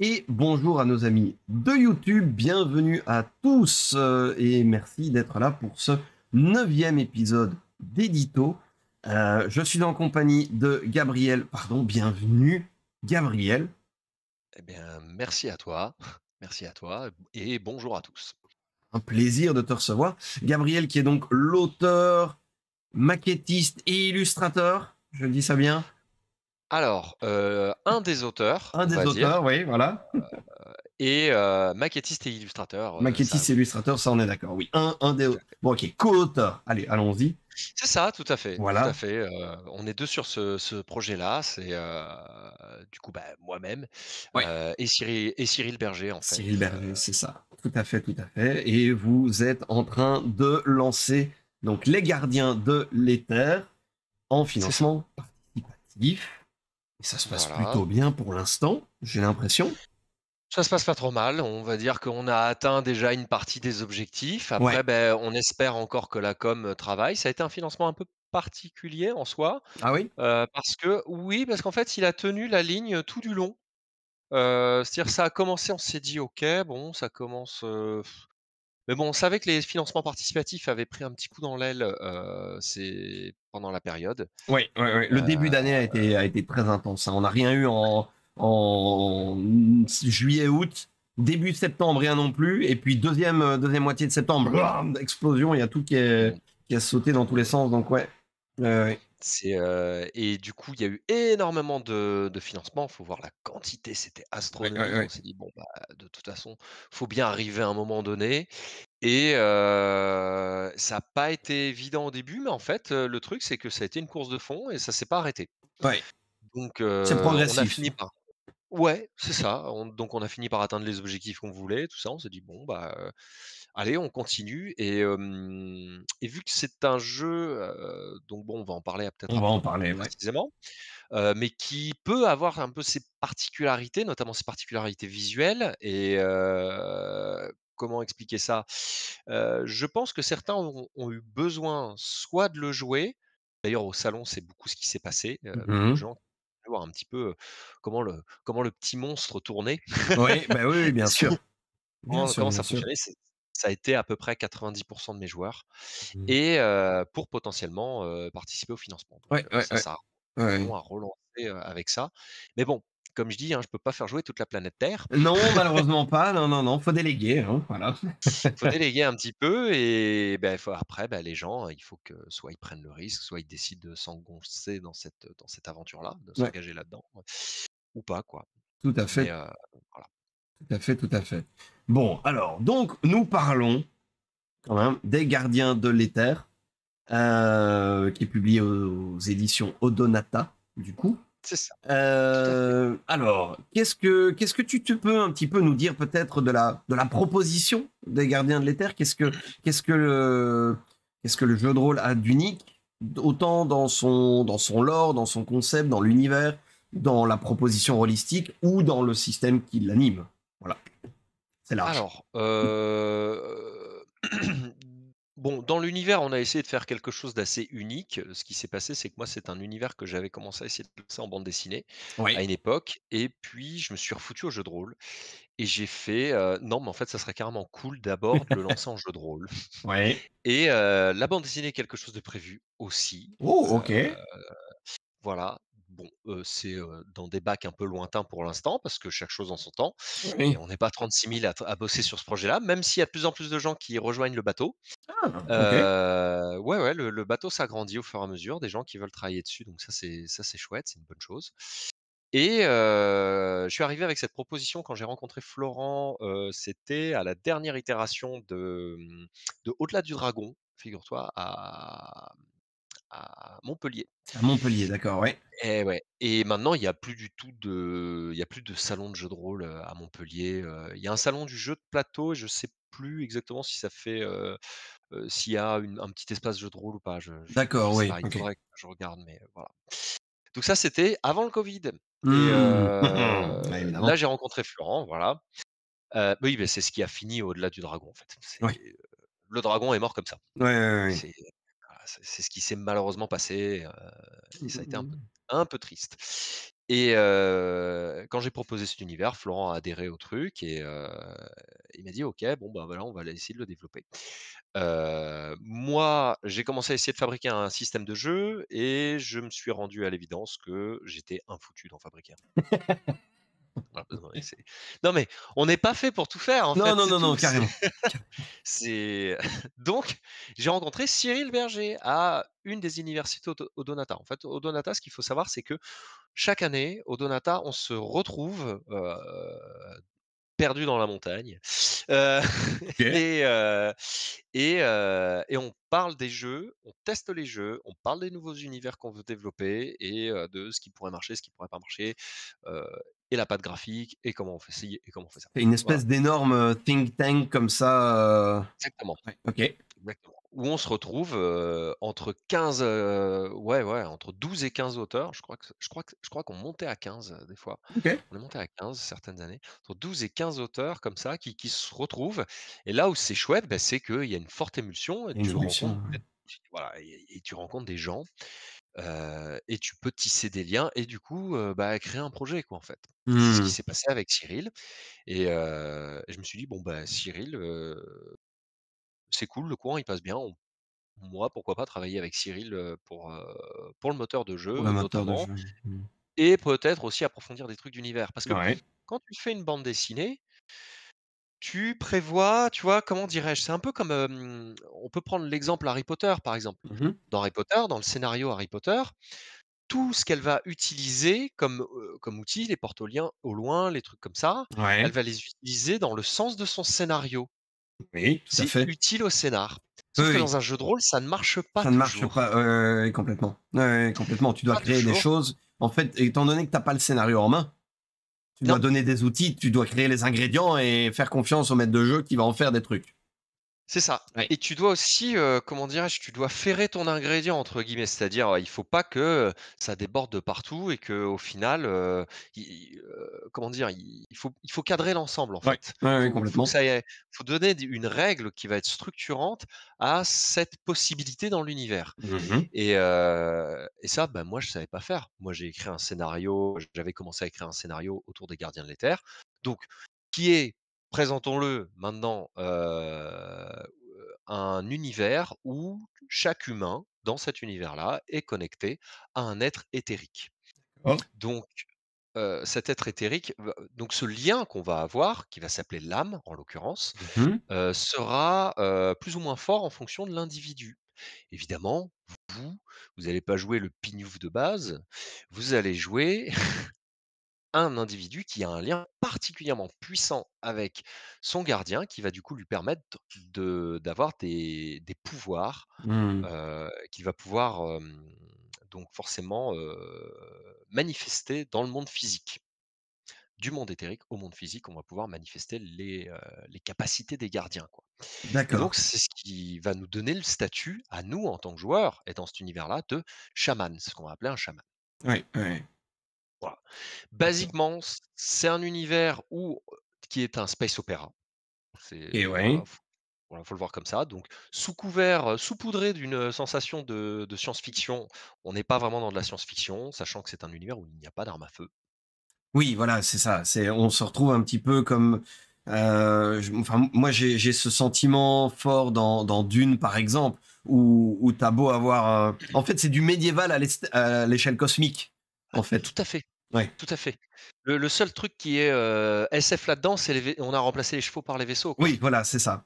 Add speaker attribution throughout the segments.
Speaker 1: Et bonjour à nos amis de YouTube, bienvenue à tous et merci d'être là pour ce neuvième épisode d'Édito. Je suis en compagnie de Gabriel, pardon, bienvenue Gabriel.
Speaker 2: Eh bien, merci à toi. Merci à toi et bonjour à tous.
Speaker 1: Un plaisir de te recevoir. Gabriel qui est donc l'auteur, maquettiste et illustrateur, je dis ça bien.
Speaker 2: Alors, un des auteurs,
Speaker 1: Un
Speaker 2: on
Speaker 1: des
Speaker 2: va dire,
Speaker 1: auteurs, oui, voilà.
Speaker 2: et maquettiste et illustrateur, ça
Speaker 1: Maquettiste et
Speaker 2: oui,
Speaker 1: illustrateur, ça on est d'accord, oui. Un des...
Speaker 2: tout à fait.
Speaker 1: Bon ok, co-auteur. Allez, allons-y.
Speaker 2: C'est ça, tout à fait, tout à
Speaker 1: Voilà.
Speaker 2: fait, on est 2 sur ce projet-là, c'est, du coup, bah, moi-même,
Speaker 1: Ouais.
Speaker 2: et Cyril Berger, en fait,
Speaker 1: Cyril Berger, c'est ça. Tout à fait, tout à fait. Et vous êtes en train de lancer donc les gardiens de l'éther en
Speaker 2: c'est ça.
Speaker 1: financement participatif. Et ça se passe
Speaker 2: Voilà.
Speaker 1: plutôt bien pour l'instant, j'ai l'impression.
Speaker 2: Ça se passe pas trop mal. On va dire qu'on a atteint déjà une partie des objectifs.
Speaker 1: Ouais.
Speaker 2: Après, beh, on espère encore que la com, travaille. Ça a été un financement un peu particulier en soi,
Speaker 1: Ah oui.
Speaker 2: parce que oui, parce qu'en fait, il a tenu la ligne, tout du long. C'est-à-dire ça a commencé, on s'est dit: «OK, bon, ça commence, mais bon, on savait que les financements participatifs avaient pris un petit coup dans l'aile, c'est pendant la période.
Speaker 1: Oui, ouais, ouais. Le début
Speaker 2: Heu,
Speaker 1: d'année a été très intense, hein. On n'a rien eu en juillet, août. Début septembre, rien non plus. Et puis deuxième moitié de septembre, blam, explosion. Il y a tout
Speaker 2: mmh,
Speaker 1: qui a sauté dans tous les sens. Donc ouais. Ouais.
Speaker 2: et du coup, il y a eu énormément de financements. Faut voir la quantité, c'était
Speaker 1: Ouais, ouais,
Speaker 2: astronomique. On
Speaker 1: ouais.
Speaker 2: s'est dit: «Bon, bah, de toute façon, faut bien arriver à un moment donné» et ça a pas été évident au début, mais en fait, le truc, c'est que ça a été une course de fond et ça s'est pas arrêté.
Speaker 1: Ouais.
Speaker 2: Donc
Speaker 1: C'est
Speaker 2: on a
Speaker 1: progressif.
Speaker 2: fini par ouais, c'est ça. On a fini par atteindre les objectifs qu'on voulait, tout ça. On s'est dit: «Bon, bah, allez, on continue» et vu que c'est un jeu, donc bon, on va en parler peut-être
Speaker 1: On
Speaker 2: un
Speaker 1: va en
Speaker 2: peu plus
Speaker 1: parler, ouais.
Speaker 2: précisément, mais qui peut avoir un peu ses particularités, notamment ses particularités visuelles et comment expliquer ça? Je pense que certains ont eu besoin soit de le jouer, d'ailleurs au salon, c'est beaucoup ce qui s'est passé, beaucoup de
Speaker 1: Mhm.
Speaker 2: gens voulaient voir un petit peu, comment le petit monstre tournait.
Speaker 1: Oui, bah oui, oui, bien
Speaker 2: Est-ce que
Speaker 1: sûr. Bien
Speaker 2: comment
Speaker 1: sûr,
Speaker 2: comment
Speaker 1: bien
Speaker 2: ça
Speaker 1: sûr.
Speaker 2: fonctionnait? Ça a été à peu près 90 de mes joueurs
Speaker 1: Mhm.
Speaker 2: et pour potentiellement, participer au financement. Donc
Speaker 1: Ouais, ouais, ouais.
Speaker 2: ça
Speaker 1: Ouais.
Speaker 2: bon à relancer, avec ça. Mais bon, comme je dis, hein, je peux pas faire jouer toute la planète Terre.
Speaker 1: Non, malheureusement pas. Non, non, non. Faut déléguer, hein, voilà.
Speaker 2: Faut déléguer un petit peu et ben, faut après, bah, les gens, il faut que soit ils prennent le risque, soit ils décident de s'engoncer dans cette aventure-là, de
Speaker 1: Ouais,
Speaker 2: s'engager là-dedans, ou pas, quoi.
Speaker 1: tout à
Speaker 2: Mais
Speaker 1: fait,
Speaker 2: voilà.
Speaker 1: tout à fait, tout à fait. Bon, alors, donc, nous parlons quand même des Gardiens de l'Éther, qui est publié aux éditions Odonata, du coup.
Speaker 2: C'est ça, tout à fait.
Speaker 1: Alors, qu'est-ce que tu te peux un petit peu nous dire peut-être de la proposition des Gardiens de l'Éther? Qu'est-ce que le qu'est-ce que le jeu de rôle a d'unique, autant dans son lore, dans son concept, dans l'univers, dans la proposition holistique ou dans le système qui l'anime? Voilà, c'est large.
Speaker 2: Alors, bon, dans l'univers, on a essayé de faire quelque chose d'assez unique. Ce qui s'est passé, c'est que moi, c'est un univers que j'avais commencé à essayer de lancer en bande dessinée
Speaker 1: Oui,
Speaker 2: à une époque et puis je me suis refoutu au jeu de rôle et j'ai fait, «Non, mais en fait, ça serait carrément cool d'abord de le lancer en jeu de rôle»
Speaker 1: oui.
Speaker 2: et la bande dessinée est quelque chose de prévu aussi,
Speaker 1: Oh, ok.
Speaker 2: voilà. Bon, c'est, dans des bacs un peu lointains pour l'instant parce que chaque chose en son temps et
Speaker 1: Oui.
Speaker 2: on n'est pas 36 000 à bosser sur ce projet-là, même s'il y a de plus en plus de gens qui rejoignent le bateau.
Speaker 1: Ah, ok.
Speaker 2: Ouais, ouais, le bateau s'agrandit au fur et à mesure, des gens qui veulent travailler dessus, donc ça c'est chouette, c'est une bonne chose et je suis arrivé avec cette proposition quand j'ai rencontré Florent, c'était à la dernière itération de Au-delà du dragon, figure-toi, à Montpellier.
Speaker 1: À Montpellier, d'accord, ouais.
Speaker 2: Et ouais et maintenant il y a plus de salon de jeux de rôle, à Montpellier, il y a un salon du jeu de plateau et je sais plus exactement si ça fait, s'il y a un petit espace jeu de rôle ou pas, je
Speaker 1: D'accord,
Speaker 2: sais
Speaker 1: oui,
Speaker 2: pas, il
Speaker 1: ok.
Speaker 2: faudrait que je regarde mais voilà. Donc ça, c'était avant le covid et
Speaker 1: Hmm. Ouais,
Speaker 2: là,
Speaker 1: évidemment.
Speaker 2: j'ai rencontré Florent, voilà. Oui, beh, c'est ce qui a fini Au-delà du dragon, en fait.
Speaker 1: Oui.
Speaker 2: Le dragon est mort comme ça.
Speaker 1: Ouais, ouais, ouais.
Speaker 2: C'est voilà, c'est ce qui s'est malheureusement passé, et ça a été un peu triste et quand j'ai proposé cet univers, Florent a adhéré au truc et il m'a dit: «OK, bon, bah, voilà, on va essayer de le développer». Moi, j'ai commencé à essayer de fabriquer un système de jeu et je me suis rendu à l'évidence que j'étais infoutu d'en fabriquer un. Voilà, non mais non mais on n'est pas fait pour tout faire en
Speaker 1: Non,
Speaker 2: fait,
Speaker 1: non,
Speaker 2: c'est
Speaker 1: non, non,
Speaker 2: tout.
Speaker 1: carrément.
Speaker 2: C'est donc j'ai rencontré Cyril Berger à une des universités Odonata. En fait, Odonata, ce qu'il faut savoir, c'est que chaque année, Odonata, on se retrouve, perdus dans la montagne, heu
Speaker 1: OK.
Speaker 2: et heu et on parle des jeux, on teste les jeux, on parle des nouveaux univers qu'on veut développer et de ce qui pourrait marcher, ce qui pourrait pas marcher, heu et la patte graphique et comment on fait ci et comment on fait ça.
Speaker 1: C'est une
Speaker 2: Voilà,
Speaker 1: espèce d'énorme, think tank comme ça,
Speaker 2: exactement.
Speaker 1: ouais, OK.
Speaker 2: Exactement. Où on se retrouve, entre 15, ouais, ouais, entre 12 et 15 auteurs. Je crois qu'on montait à 15, des fois.
Speaker 1: OK.
Speaker 2: On est monté à 15 certaines années. Entre 12 et 15 auteurs comme ça qui se retrouvent et là où c'est chouette, bah, c'est qu'il y a une forte émulsion et
Speaker 1: Il y a une
Speaker 2: tu rencontres
Speaker 1: émulsion, ouais.
Speaker 2: voilà et tu rencontres des gens, et tu peux tisser des liens et du coup, bah, créer un projet quoi, en fait. Et c'est ce qui
Speaker 1: Mmh.
Speaker 2: s'est passé avec Cyril et je me suis dit: «Bon, bah, Cyril, c'est cool, le courant il passe bien, moi, pourquoi pas travailler avec Cyril, pour le moteur de
Speaker 1: Pour le
Speaker 2: jeu,
Speaker 1: moteur de
Speaker 2: notamment
Speaker 1: jeu. Mmh.
Speaker 2: et peut-être aussi approfondir des trucs d'univers. Parce que
Speaker 1: Ouais.
Speaker 2: quand tu fais une bande dessinée, tu prévois, tu vois, comment dirais-je? C'est un peu comme, on peut prendre l'exemple Harry Potter, par exemple.
Speaker 1: Mmh mh.
Speaker 2: Dans Harry Potter, dans le scénario Harry Potter, tout ce qu'elle va utiliser comme outil, les portes au loin, les trucs comme ça, elle
Speaker 1: Ouais.
Speaker 2: va les utiliser dans le sens de son scénario.
Speaker 1: Oui, tout à
Speaker 2: C'est
Speaker 1: fait.
Speaker 2: utile au scénar.
Speaker 1: Oui,
Speaker 2: Sauf que
Speaker 1: oui,
Speaker 2: dans un jeu de rôle, ça ne marche pas
Speaker 1: ça ne marche
Speaker 2: toujours.
Speaker 1: pas, ouais, ouais, ouais, complètement. Ouais, ouais, complètement. Tu dois
Speaker 2: Pas
Speaker 1: créer des
Speaker 2: toujours.
Speaker 1: choses. En fait, étant donné que tu as pas le scénario en main, tu
Speaker 2: Non.
Speaker 1: dois donner des outils, tu dois créer les ingrédients et faire confiance au maître de jeu qui va en faire des trucs.
Speaker 2: C'est ça
Speaker 1: Ouais.
Speaker 2: et tu dois aussi, comment dirais-je? Tu dois «ferrer ton ingrédient» entre guillemets, c'est-à-dire, il faut pas que, ça déborde de partout et qu'au final, comment dire? Il faut cadrer l'ensemble en
Speaker 1: Ouais.
Speaker 2: fait.
Speaker 1: Ouais, ouais,
Speaker 2: Faut que
Speaker 1: complètement.
Speaker 2: ça ait faut donner une règle qui va être structurante à cette possibilité dans l'univers
Speaker 1: Mmh mh.
Speaker 2: et ça, bah, moi je savais pas faire. Moi j'ai écrit un scénario, j'avais commencé à écrire un scénario autour des Gardiens de l'Éther, donc qui est, présentons-le maintenant, un univers où chaque humain, dans cet univers-là, est connecté à un être éthérique.
Speaker 1: D'accord.
Speaker 2: Donc, cet être éthérique donc ce lien qu'on va avoir, qui va s'appeler l'âme en l'occurrence,
Speaker 1: Mmh mh.
Speaker 2: sera, plus ou moins fort en fonction de l'individu. Évidemment, vous, vous n'allez pas jouer le pignouf de base, vous allez jouer un individu qui a un lien particulièrement puissant avec son gardien, qui va du coup lui permettre d'avoir des pouvoirs,
Speaker 1: Mmh.
Speaker 2: qu'il va pouvoir, donc forcément, manifester dans le monde physique. Du monde éthérique au monde physique, on va pouvoir manifester les capacités des gardiens, quoi. Et
Speaker 1: D'accord.
Speaker 2: donc c'est ce qui va nous donner le statut à nous, en tant que joueurs et dans cet univers-là, de chaman, ce qu'on va appeler un chaman.
Speaker 1: Ouais, ouais.
Speaker 2: Voilà.
Speaker 1: D'accord.
Speaker 2: Basiquement, c'est un univers qui est un space opéra.
Speaker 1: Et
Speaker 2: C'est
Speaker 1: ouais.
Speaker 2: voilà, faut le voir comme ça. Donc sous couvert, saupoudré d'une sensation de science-fiction, on n'est pas vraiment dans de la science-fiction, sachant que c'est un univers où il n'y a pas d'armes à feu.
Speaker 1: Oui, voilà, c'est ça. C'est on se retrouve un petit peu comme, enfin, moi, j'ai ce sentiment fort dans Dune, par exemple, où tu beau avoir, en fait, c'est du médiéval à l'échelle cosmique,
Speaker 2: Ah,
Speaker 1: en
Speaker 2: tout
Speaker 1: fait.
Speaker 2: à fait,
Speaker 1: Ouais.
Speaker 2: tout à fait. Le seul truc qui est, SF là-dedans, c'est on a remplacé les chevaux par les vaisseaux, quoi.
Speaker 1: Oui, voilà, c'est ça.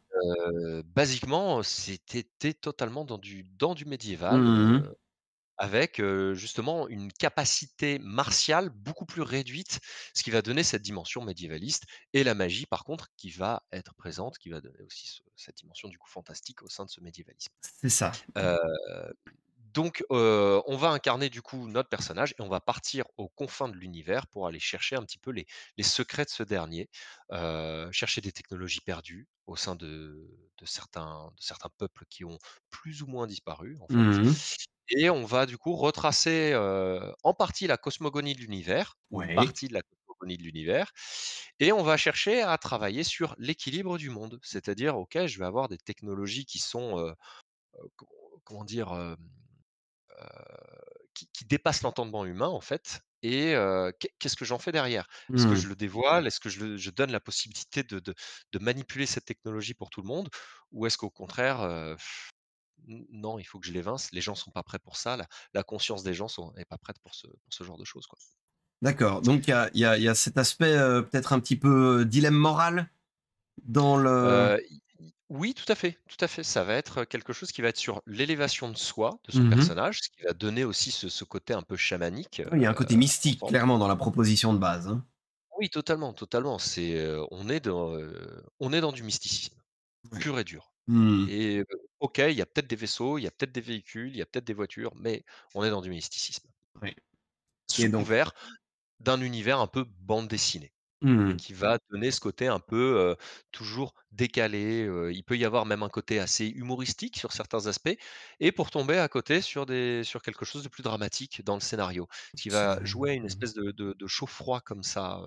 Speaker 2: Basiquement, tu totalement dans du médiéval,
Speaker 1: Mmh mh.
Speaker 2: avec, justement une capacité martiale beaucoup plus réduite, ce qui va donner cette dimension médiévaliste et la magie par contre qui va être présente, qui va donner aussi cette dimension du coup fantastique au sein de ce médiévalisme.
Speaker 1: C'est ça.
Speaker 2: Heu, donc on va incarner du coup notre personnage et on va partir aux confins de l'univers pour aller chercher un petit peu les secrets de ce dernier, chercher des technologies perdues au sein de certains peuples qui ont plus ou moins disparu en fait
Speaker 1: Mmh mh.
Speaker 2: et on va du coup retracer, en partie la cosmogonie de l'univers ou une
Speaker 1: Ouais.
Speaker 2: partie de la cosmogonie de l'univers et on va chercher à travailler sur l'équilibre du monde. C'est-à-dire, OK, je vais avoir des technologies qui sont, comment dire? Qui dépassent l'entendement humain en fait et qu'est-ce que j'en fais derrière? Est-ce que
Speaker 1: Mmh.
Speaker 2: je le dévoile? Est-ce que je donne la possibilité de manipuler cette technologie pour tout le monde? Ou est-ce qu'au contraire, non, il faut que je l'évince, les gens sont pas prêts pour ça, la conscience des gens est pas prête pour ce genre de choses, quoi.
Speaker 1: D'accord, donc il y a cet aspect, peut-être un petit peu, dilemme moral dans le
Speaker 2: I oui, tout à fait. Ça va être quelque chose qui va être sur l'élévation de soi, de son
Speaker 1: mmh.
Speaker 2: personnage, ce qui va donner aussi ce côté un peu chamanique,
Speaker 1: Oui, il y a un côté mystique
Speaker 2: important.
Speaker 1: clairement dans la proposition de base, hein.
Speaker 2: Oui, totalement, totalement. On est dans du mysticisme,
Speaker 1: Ouais.
Speaker 2: pur et dur
Speaker 1: Mmh.
Speaker 2: et OK, il y a peut-être des vaisseaux, il y a peut-être des véhicules, il y a peut-être des voitures, mais on est dans du mysticisme,
Speaker 1: Ouais et
Speaker 2: sous
Speaker 1: donc
Speaker 2: couvert d'un univers un peu bande dessinée.
Speaker 1: mmh.
Speaker 2: Qui va donner ce côté un peu, toujours décalé, il peut y avoir même un côté assez humoristique sur certains aspects et pour tomber à côté sur quelque chose de plus dramatique dans le scénario. Ce qui
Speaker 1: C'est
Speaker 2: va jouer à une
Speaker 1: mmh.
Speaker 2: espèce de chaud-froid comme ça,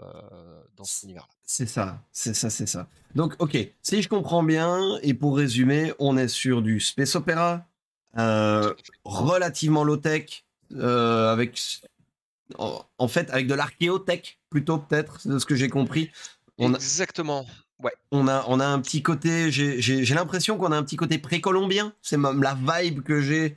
Speaker 2: dans cet
Speaker 1: C
Speaker 2: univers-là.
Speaker 1: c'est ça, c'est ça, c'est ça. Donc OK, si je comprends bien et pour résumer, on est sur du space opéra,
Speaker 2: Tout à fait.
Speaker 1: relativement low tech, avec en fait, avec de l'archéotech plutôt peut-être, de ce que j'ai compris. On a
Speaker 2: Exactement, ouais.
Speaker 1: on a un petit côté j'ai l'impression qu'on a un petit côté précolombien, c'est même la vibe que j'ai.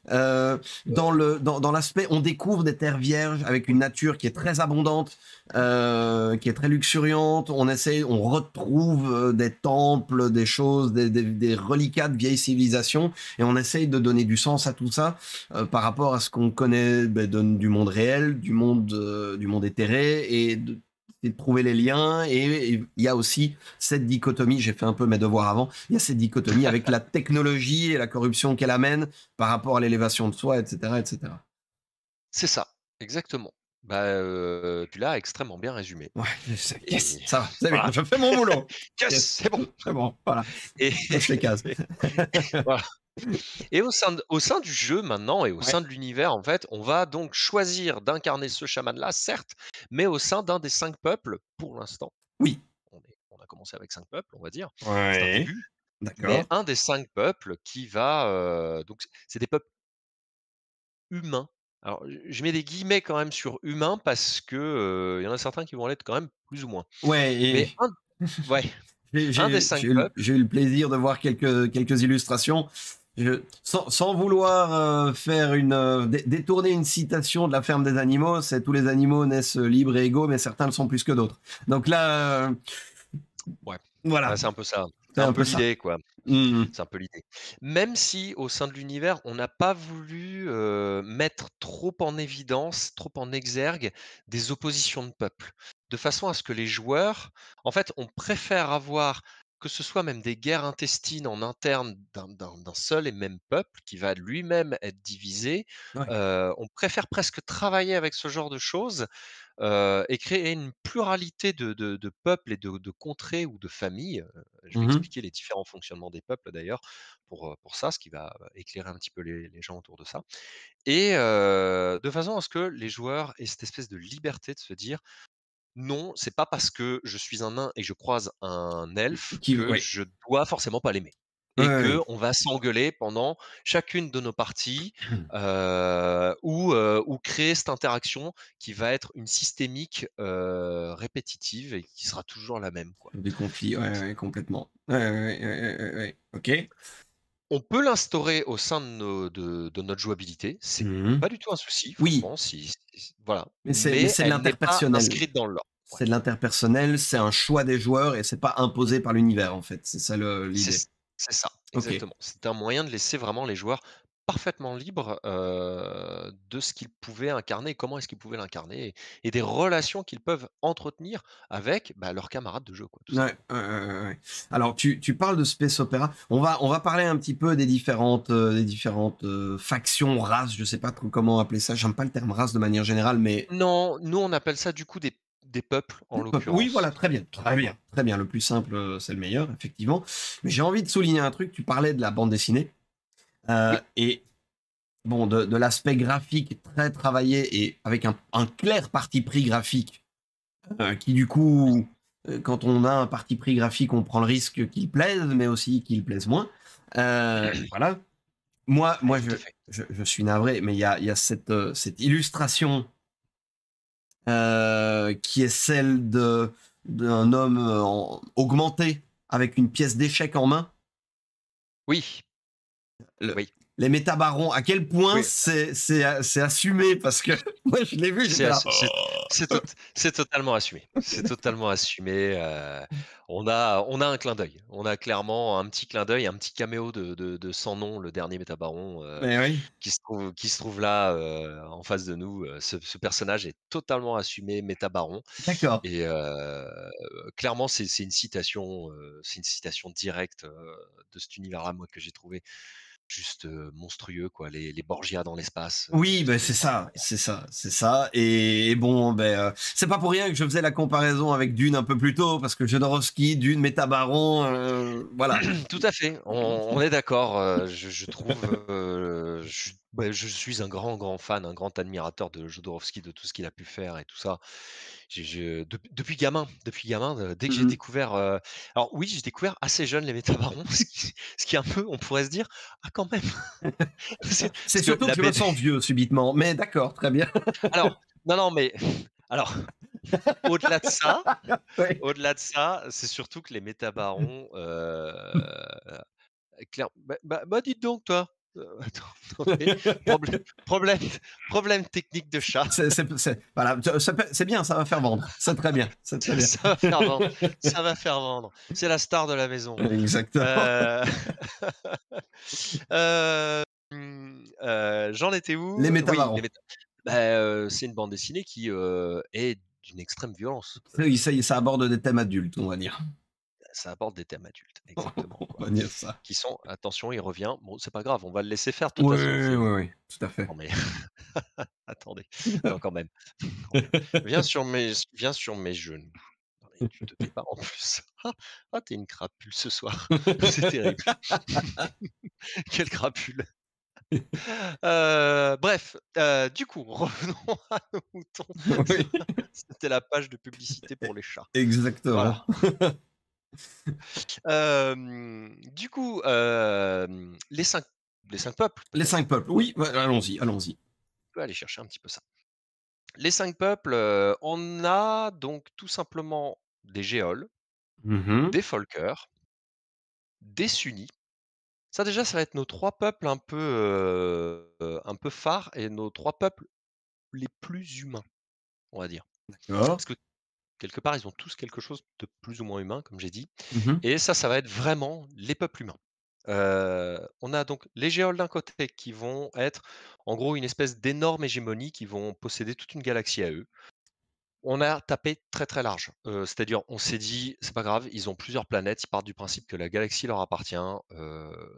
Speaker 1: Dans l'aspect, on découvre des terres vierges avec une nature qui est très abondante, qui est très luxuriante. On retrouve des temples, des choses, des reliquats de vieilles civilisations, et on essaye de donner du sens à tout ça par rapport à ce qu'on connaît du monde réel, du monde éthéré, et de trouver les liens. Et il y a aussi cette dichotomie, j'ai fait un peu mes devoirs avant, il y a cette dichotomie avec la technologie et la corruption qu'elle amène par rapport à l'élévation de soi, etc., etc.
Speaker 2: C'est ça, exactement. Bah, tu l'as extrêmement bien résumé
Speaker 1: Ouais, yes,
Speaker 2: et
Speaker 1: ça va, c'est bien,
Speaker 2: voilà.
Speaker 1: je fais mon boulot.
Speaker 2: Yes,
Speaker 1: Yes,
Speaker 2: c'est bon
Speaker 1: c'est bon, voilà,
Speaker 2: et
Speaker 1: je coche les cases.
Speaker 2: voilà. Et au sein du jeu maintenant et au
Speaker 1: Ouais,
Speaker 2: sein de l'univers, en fait, on va donc choisir d'incarner ce chaman-là, certes, mais au sein d'un des 5 peuples, pour l'instant.
Speaker 1: oui,
Speaker 2: On a commencé avec 5 peuples, on va dire. C'est un
Speaker 1: ouais,
Speaker 2: début, mais
Speaker 1: d'accord.
Speaker 2: un des 5 peuples qui va, donc c'est des peuples humains. Alors je mets des guillemets quand même sur humains parce que, il y en a certains qui vont l'être quand même plus ou moins.
Speaker 1: Ouais,
Speaker 2: Mais
Speaker 1: et
Speaker 2: un ouais,
Speaker 1: j'ai
Speaker 2: un des
Speaker 1: j'ai
Speaker 2: 5
Speaker 1: j'ai eu
Speaker 2: peuples
Speaker 1: j'ai eu le plaisir de voir quelques illustrations. Sans vouloir faire détourner une citation de la ferme des animaux, c'est tous les animaux naissent libres et égaux, mais certains le sont plus que d'autres. Donc là,
Speaker 2: ouais, ouais,
Speaker 1: voilà,
Speaker 2: c'est un peu ça. C'est
Speaker 1: c'est
Speaker 2: un
Speaker 1: un
Speaker 2: peu
Speaker 1: peu ça.
Speaker 2: l'idée, quoi.
Speaker 1: Mmh.
Speaker 2: C'est un peu l'idée. Même si au sein de l'univers, on n'a pas voulu, mettre trop en évidence, trop en exergue des oppositions de peuples. De façon à ce que les joueurs en fait, on préfère avoir que ce soit même des guerres intestines en interne d'un seul et même peuple qui va lui-même être divisé.
Speaker 1: Ouais.
Speaker 2: On préfère presque travailler avec ce genre de choses, et créer une pluralité de peuples et de contrées ou de familles. Je vais
Speaker 1: Mmh mh.
Speaker 2: expliquer les différents fonctionnements des peuples d'ailleurs pour ça, ce qui va éclairer un petit peu les gens autour de ça et de façon à ce que les joueurs aient cette espèce de liberté de se dire: «Non, c'est pas parce que je suis un nain et que je croise un elfe
Speaker 1: Qui
Speaker 2: que
Speaker 1: ouais.
Speaker 2: je dois forcément pas l'aimer»
Speaker 1: Ouais,
Speaker 2: et
Speaker 1: ouais,
Speaker 2: qu'on va s'engueuler pendant chacune de nos parties,
Speaker 1: ouais.
Speaker 2: ou créer cette interaction qui va être une systémique, répétitive et qui sera toujours la même, quoi.
Speaker 1: Des conflits, ouais, ouais, complètement. Ouais, ouais, ouais, ouais, ouais, ouais. OK.
Speaker 2: On peut l'instaurer au sein de notre jouabilité, c'est
Speaker 1: Mmh mh.
Speaker 2: pas du tout un souci,
Speaker 1: Oui,
Speaker 2: franchement, si voilà,
Speaker 1: mais
Speaker 2: mais
Speaker 1: c'est de
Speaker 2: elle n'est pas
Speaker 1: l'interpersonnel.
Speaker 2: inscrite dans le lore. Ouais,
Speaker 1: C'est de l'interpersonnel, c'est un choix des joueurs et c'est pas imposé par l'univers, en fait. C'est ça
Speaker 2: c'est
Speaker 1: l'idée.
Speaker 2: c'est ça,
Speaker 1: OK.
Speaker 2: exactement. C'est un moyen de laisser vraiment les joueurs parfaitement libres, de ce qu'ils pouvaient incarner et comment est-ce qu'ils pouvaient l'incarner et des relations qu'ils peuvent entretenir avec, bah, leurs camarades de jeu, quoi, tout
Speaker 1: Ouais, ouais,
Speaker 2: simplement.
Speaker 1: ouais, ouais, ouais. Alors tu parles de space opéra. On va parler un petit peu des différentes, factions, races, je sais pas trop comment appeler ça. J'aime pas le terme race de manière générale, mais
Speaker 2: Non, nous on appelle ça du coup des peuples en
Speaker 1: oui,
Speaker 2: l'occurrence.
Speaker 1: voilà, très bien, très bien, très bien. Le plus simple, c'est le meilleur, effectivement. Mais j'ai envie de souligner un truc. Tu parlais de la bande dessinée,
Speaker 2: Oui,
Speaker 1: et bon, de l'aspect graphique très travaillé et avec un clair parti pris graphique, qui du coup, quand on a un parti pris graphique, on prend le risque qu'il plaise, mais aussi qu'il plaise moins. Voilà. Moi,
Speaker 2: ouais,
Speaker 1: moi
Speaker 2: tout
Speaker 1: je,
Speaker 2: à fait.
Speaker 1: je, je suis navré, mais il y a cette illustration qui est celle d'un homme augmenté avec une pièce d'échec en main.
Speaker 2: Oui,
Speaker 1: Le-
Speaker 2: oui,
Speaker 1: les métabarons, à quel point
Speaker 2: oui.
Speaker 1: c'est assumé parce que moi je l'ai vu,
Speaker 2: C'est
Speaker 1: j'étais là.
Speaker 2: ass c'est totalement assumé. C'est totalement assumé, on a un clin d'œil. On a clairement un petit clin d'œil, un petit caméo de Sans Nom, le dernier Métabaron,
Speaker 1: Mais oui,
Speaker 2: qui se trouve là, en face de nous. Ce personnage est totalement assumé Métabaron
Speaker 1: d'accord.
Speaker 2: et clairement c'est une citation directe, de cet univers-là, moi, que j'ai trouvé juste, monstrueux, quoi. Les Borgia dans l'espace,
Speaker 1: Oui,
Speaker 2: j'ai
Speaker 1: ben
Speaker 2: trouvé
Speaker 1: c'est
Speaker 2: ça
Speaker 1: ça,
Speaker 2: incroyable.
Speaker 1: c'est ça, c'est ça. Et bon, c'est pas pour rien que je faisais la comparaison avec Dune un peu plus tôt, parce que Jodorowsky, Dune, Métabaron, voilà.
Speaker 2: Tout à fait, on est d'accord, je trouve, je suis un grand, grand fan, un grand admirateur de Jodorowsky, de tout ce qu'il a pu faire et tout ça. Depuis gamin, dès que j'ai
Speaker 1: Mhm.
Speaker 2: découvert, alors oui, j'ai découvert assez jeune les Métabarons, ce qui est un peu, on pourrait se dire: «Ah quand même!» parce que
Speaker 1: C'est
Speaker 2: parce que
Speaker 1: surtout que
Speaker 2: la
Speaker 1: je me
Speaker 2: BD
Speaker 1: sens vieux subitement, mais d'accord, très bien.
Speaker 2: alors, non, non, mais alors, au-delà de ça
Speaker 1: Oui.
Speaker 2: au-delà de ça, c'est surtout que les Métabarons, dites donc toi, attendez, problè problème problème technique de chat,
Speaker 1: Voilà, c'est bien, ça va faire vendre. C'est très bien, c'est très bien.
Speaker 2: ça va faire vendre, ça va faire vendre. C'est la star de la maison.
Speaker 1: Exactement.
Speaker 2: Heu, j'en étais
Speaker 1: Les
Speaker 2: où? Oui,
Speaker 1: métabarons.
Speaker 2: c'est une bande dessinée qui, est d'une extrême violence,
Speaker 1: Oui, ça aborde des thèmes adultes, on va dire.
Speaker 2: ça aborde des thèmes adultes, exactement,
Speaker 1: On
Speaker 2: quoi,
Speaker 1: va dire ça.
Speaker 2: qui sont, attention, il revient, bon, c'est pas grave, on va le laisser faire de toute
Speaker 1: Oui,
Speaker 2: façon,
Speaker 1: oui, oui, tout à fait.
Speaker 2: non mais attendez, non, quand même, quand même. Viens sur mes genoux. Non mais tu te tais pas en plus. Ah, tu une crapule ce soir. C'est terrible. Quelle crapule. Bref, du coup, revenons à nos moutons.
Speaker 1: Oui,
Speaker 2: C'était la page de publicité pour les chats. Voilà.
Speaker 1: exactement.
Speaker 2: Du coup, les cinq peuples
Speaker 1: Les
Speaker 2: peut-être?
Speaker 1: 5 peuples. Oui, ouais, allons-y, allons-y.
Speaker 2: On peut aller chercher un petit peu ça. Les 5 peuples, on a donc tout simplement des géoles,
Speaker 1: Mhm.
Speaker 2: des folkers, des sunnis. Ça déjà, ça va être nos 3 peuples un peu phares et nos 3 peuples les plus humains, on va dire.
Speaker 1: D'accord.
Speaker 2: Parce que quelque part, ils ont tous quelque chose de plus ou moins humain, comme j'ai dit,
Speaker 1: Mhm.
Speaker 2: et ça va être vraiment les peuples humains. On a donc les géoles d'un côté qui vont être en gros une espèce d'énorme hégémonie, qui vont posséder toute une galaxie à eux. On a tapé très, très large, c'est-à-dire on s'est dit: «C'est pas grave, ils ont plusieurs planètes, ils partent du principe que la galaxie leur appartient,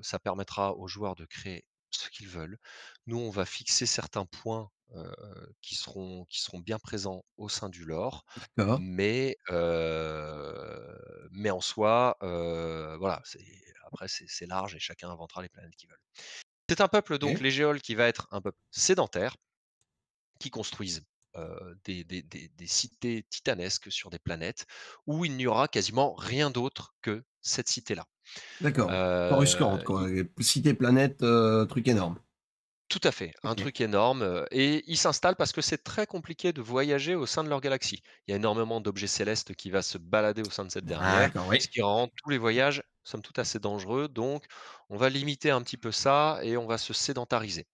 Speaker 2: ça permettra aux joueurs de créer ce qu'ils veulent. Nous, on va fixer certains points, qui seront bien présents au sein du lore,
Speaker 1: D'accord.
Speaker 2: mais en soi, voilà, c'est large et chacun inventera les planètes qu'il veut». C'est un peuple donc,
Speaker 1: Ok.
Speaker 2: les Géoles, qui va être un peuple sédentaire, qui construisent, des cités titanesques sur des planètes où il n'y aura quasiment rien d'autre que cette cité-là.
Speaker 1: D'accord. Coruscant,
Speaker 2: I
Speaker 1: quoi. Cité, planète, truc énorme.
Speaker 2: Tout à fait, un
Speaker 1: Ok.
Speaker 2: truc énorme, et ils s'installent parce que c'est très compliqué de voyager au sein de leur galaxie. Il y a énormément d'objets célestes qui va se balader au sein de cette dernière,
Speaker 1: D'accord, oui.
Speaker 2: ce qui rend tous les voyages, somme toute, assez dangereux, donc on va limiter un petit peu ça et on va se sédentariser.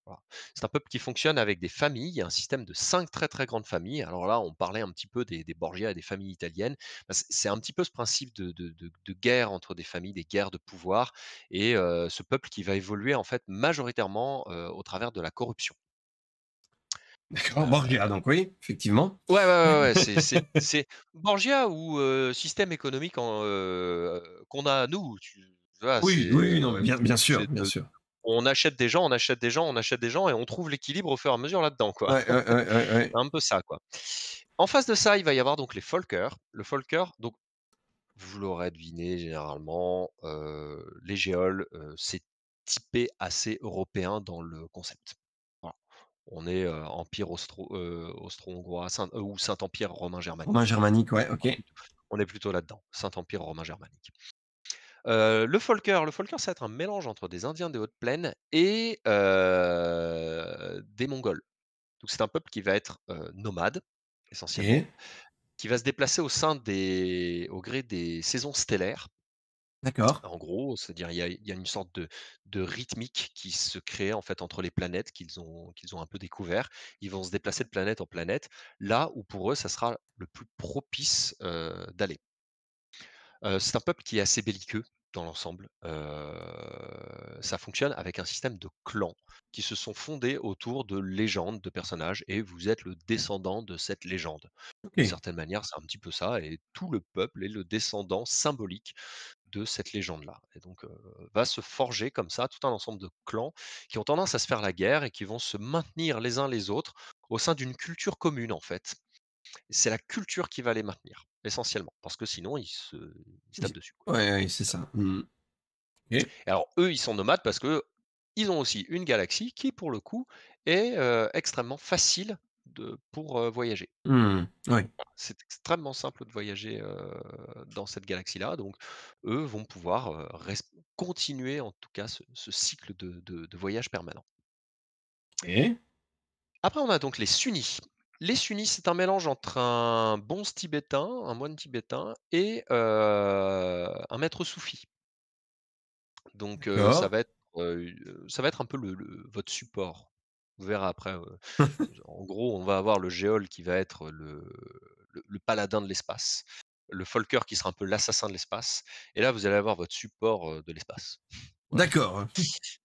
Speaker 2: Voilà. C'est un peuple qui fonctionne avec des familles. Il y a un système de 5 très, très grandes familles. Alors là, on parlait un petit peu des Borgia et des familles italiennes. Bah, c'est un petit peu ce principe de guerre entre des familles, des guerres de pouvoir, et ce peuple qui va évoluer, en fait, majoritairement, au travers de la corruption.
Speaker 1: D'accord. Borgia,
Speaker 2: Heu,
Speaker 1: donc oui, effectivement.
Speaker 2: ouais, ouais, ouais, ouais, c'est Borgia ou système économique qu'on a nous, tu vois?
Speaker 1: Oui, oui, non, mais bien sûr,
Speaker 2: C'est
Speaker 1: bien
Speaker 2: de
Speaker 1: sûr.
Speaker 2: on achète des gens, on achète des gens, on achète des gens, et on trouve l'équilibre au fur et à mesure là-dedans, quoi.
Speaker 1: Ouais, ouais, ouais, ouais, ouais.
Speaker 2: Un peu ça, quoi. En face de ça, il va y avoir donc les folkers. Le folker, donc vous l'aurez deviné généralement, les géoles, c'est typé assez européen dans le concept. Voilà. On est, empire austro-hongrois, ou Saint-Empire romain
Speaker 1: Romain
Speaker 2: germanique.
Speaker 1: germanique, ouais,
Speaker 2: On est
Speaker 1: ok.
Speaker 2: plutôt on est plutôt là-dedans, Saint-Empire romain germanique. Le folker, ça va être un mélange entre des Indiens des hautes plaines et des Mongols. Donc c'est un peuple qui va être, nomade. essentiellement,
Speaker 1: OK.
Speaker 2: qui va se déplacer au gré des saisons stellaires.
Speaker 1: D'accord.
Speaker 2: En gros, c'est-à-dire il y a une sorte de rythmique qui se crée en fait entre les planètes qu'ils ont un peu découvert. Ils vont se déplacer de planète en planète, là où pour eux ça sera le plus propice, d'aller. C'est un peuple qui est assez belliqueux dans l'ensemble. Ça fonctionne avec un système de clans qui se sont fondés autour de légendes, de personnages et vous êtes le descendant de cette légende. D'une
Speaker 1: OK.
Speaker 2: certaine manière, c'est un petit peu ça et tout le peuple est le descendant symbolique de cette légende-là et donc va se forger comme ça tout un ensemble de clans qui ont tendance à se faire la guerre et qui vont se maintenir les uns les autres au sein d'une culture commune, en fait. C'est la culture qui va les maintenir, essentiellement, parce que sinon ils se tapent
Speaker 1: Ils
Speaker 2: dessus, quoi.
Speaker 1: Ouais, ouais, c'est ça. Mmh. OK.
Speaker 2: Et alors eux, ils sont nomades parce que ils ont aussi une galaxie qui, pour le coup, est, extrêmement facile pour, voyager.
Speaker 1: Mmh. Oui.
Speaker 2: C'est extrêmement simple de voyager, dans cette galaxie-là, donc eux vont pouvoir, continuer en tout cas ce cycle de voyage permanent.
Speaker 1: OK.
Speaker 2: Après on a donc les sunnis. Les sunnis, c'est un mélange entre un bonze tibétain, un moine tibétain et un maître soufi. Donc
Speaker 1: D'accord.
Speaker 2: ça va être un peu le votre support. Vous verrez après, en gros, on va avoir le géol qui va être le paladin de l'espace, le Folker qui sera un peu l'assassin de l'espace et là, vous allez avoir votre support, de l'espace. Voilà.
Speaker 1: D'accord.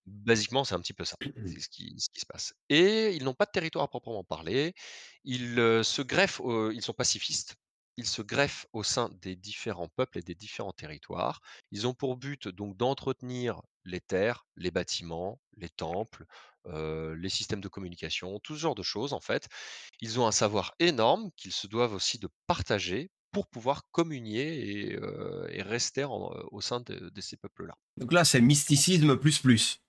Speaker 2: Basiquement, c'est un petit peu ça. C'est ce qui se passe et ils n'ont pas de territoire à proprement parler. Ils sont pacifistes. Ils se greffent au sein des différents peuples et des différents territoires. Ils ont pour but donc d'entretenir les terres, les bâtiments, les temples, les systèmes de communication, tout ce genre de choses en fait. Ils ont un savoir énorme qu'ils se doivent aussi de partager pour pouvoir communier et rester au sein de ces peuples-là.
Speaker 1: Donc là, c'est mysticisme plus plus.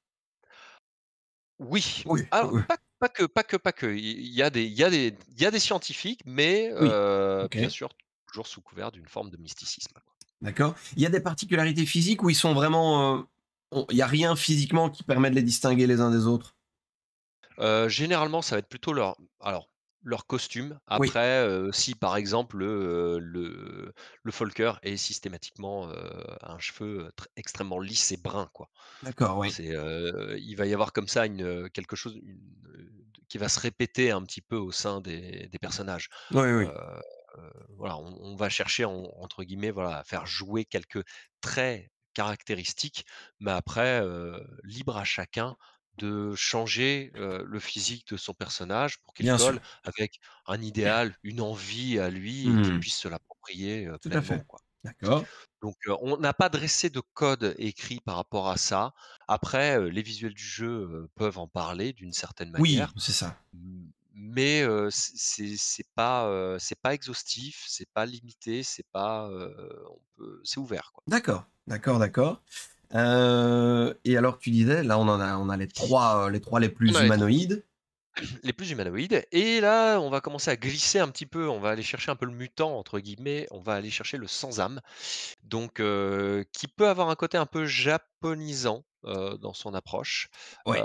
Speaker 2: Oui,
Speaker 1: Oui,
Speaker 2: alors
Speaker 1: oui,
Speaker 2: pas que. Il y a des scientifiques, mais
Speaker 1: oui.
Speaker 2: bien
Speaker 1: OK.
Speaker 2: sûr, toujours sous couvert d'une forme de mysticisme, quoi.
Speaker 1: D'accord. Il y a des particularités physiques où ils sont vraiment, il y a rien physiquement qui permet de les distinguer les uns des autres?
Speaker 2: Généralement, ça va être plutôt leur costume.
Speaker 1: Oui.
Speaker 2: Après, si par exemple le Folker est systématiquement, un cheveu, extrêmement lisse et brun, quoi.
Speaker 1: D'accord, oui.
Speaker 2: Il va y avoir comme ça quelque chose, qui va se répéter un petit peu au sein des personnages.
Speaker 1: Oui,
Speaker 2: Heu
Speaker 1: oui.
Speaker 2: voilà, on va chercher entre guillemets, voilà, à faire jouer quelques traits caractéristiques, mais après, libre à chacun de changer, le physique de son personnage pour qu'il
Speaker 1: Bien
Speaker 2: colle
Speaker 1: sûr.
Speaker 2: avec un idéal, une envie à lui et qu'il
Speaker 1: Mmh.
Speaker 2: puisse se l'approprier,
Speaker 1: Tout à
Speaker 2: pleinement,
Speaker 1: fait.
Speaker 2: quoi.
Speaker 1: D'accord.
Speaker 2: Donc, on n'a pas dressé de code écrit par rapport à ça. Après, les visuels du jeu, peuvent en parler d'une certaine
Speaker 1: Oui,
Speaker 2: manière,
Speaker 1: c'est ça.
Speaker 2: mais, c'est pas exhaustif, c'est pas limité, c'est ouvert, quoi.
Speaker 1: D'accord. D'accord, d'accord. Et alors tu disais, là on a les 3 les
Speaker 2: On
Speaker 1: plus
Speaker 2: a
Speaker 1: humanoïdes.
Speaker 2: les plus humanoïdes et là, on va commencer à glisser un petit peu, on va aller chercher un peu le «mutant» entre guillemets, on va aller chercher le sans âme. Donc, qui peut avoir un côté un peu japonisant, dans son approche.
Speaker 1: Ouais.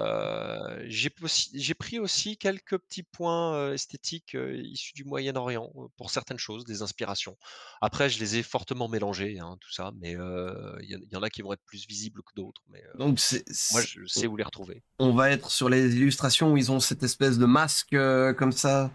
Speaker 2: J'ai pris aussi quelques petits points, esthétiques, issus du Moyen-Orient, pour certaines choses, des inspirations. Après, je les ai fortement mélangés, hein, tout ça, mais, il y en a qui vont être plus visibles que d'autres, mais,
Speaker 1: Donc
Speaker 2: moi, je sais où les retrouver.
Speaker 1: on va être sur les illustrations où ils ont cette espèce de masque, comme ça?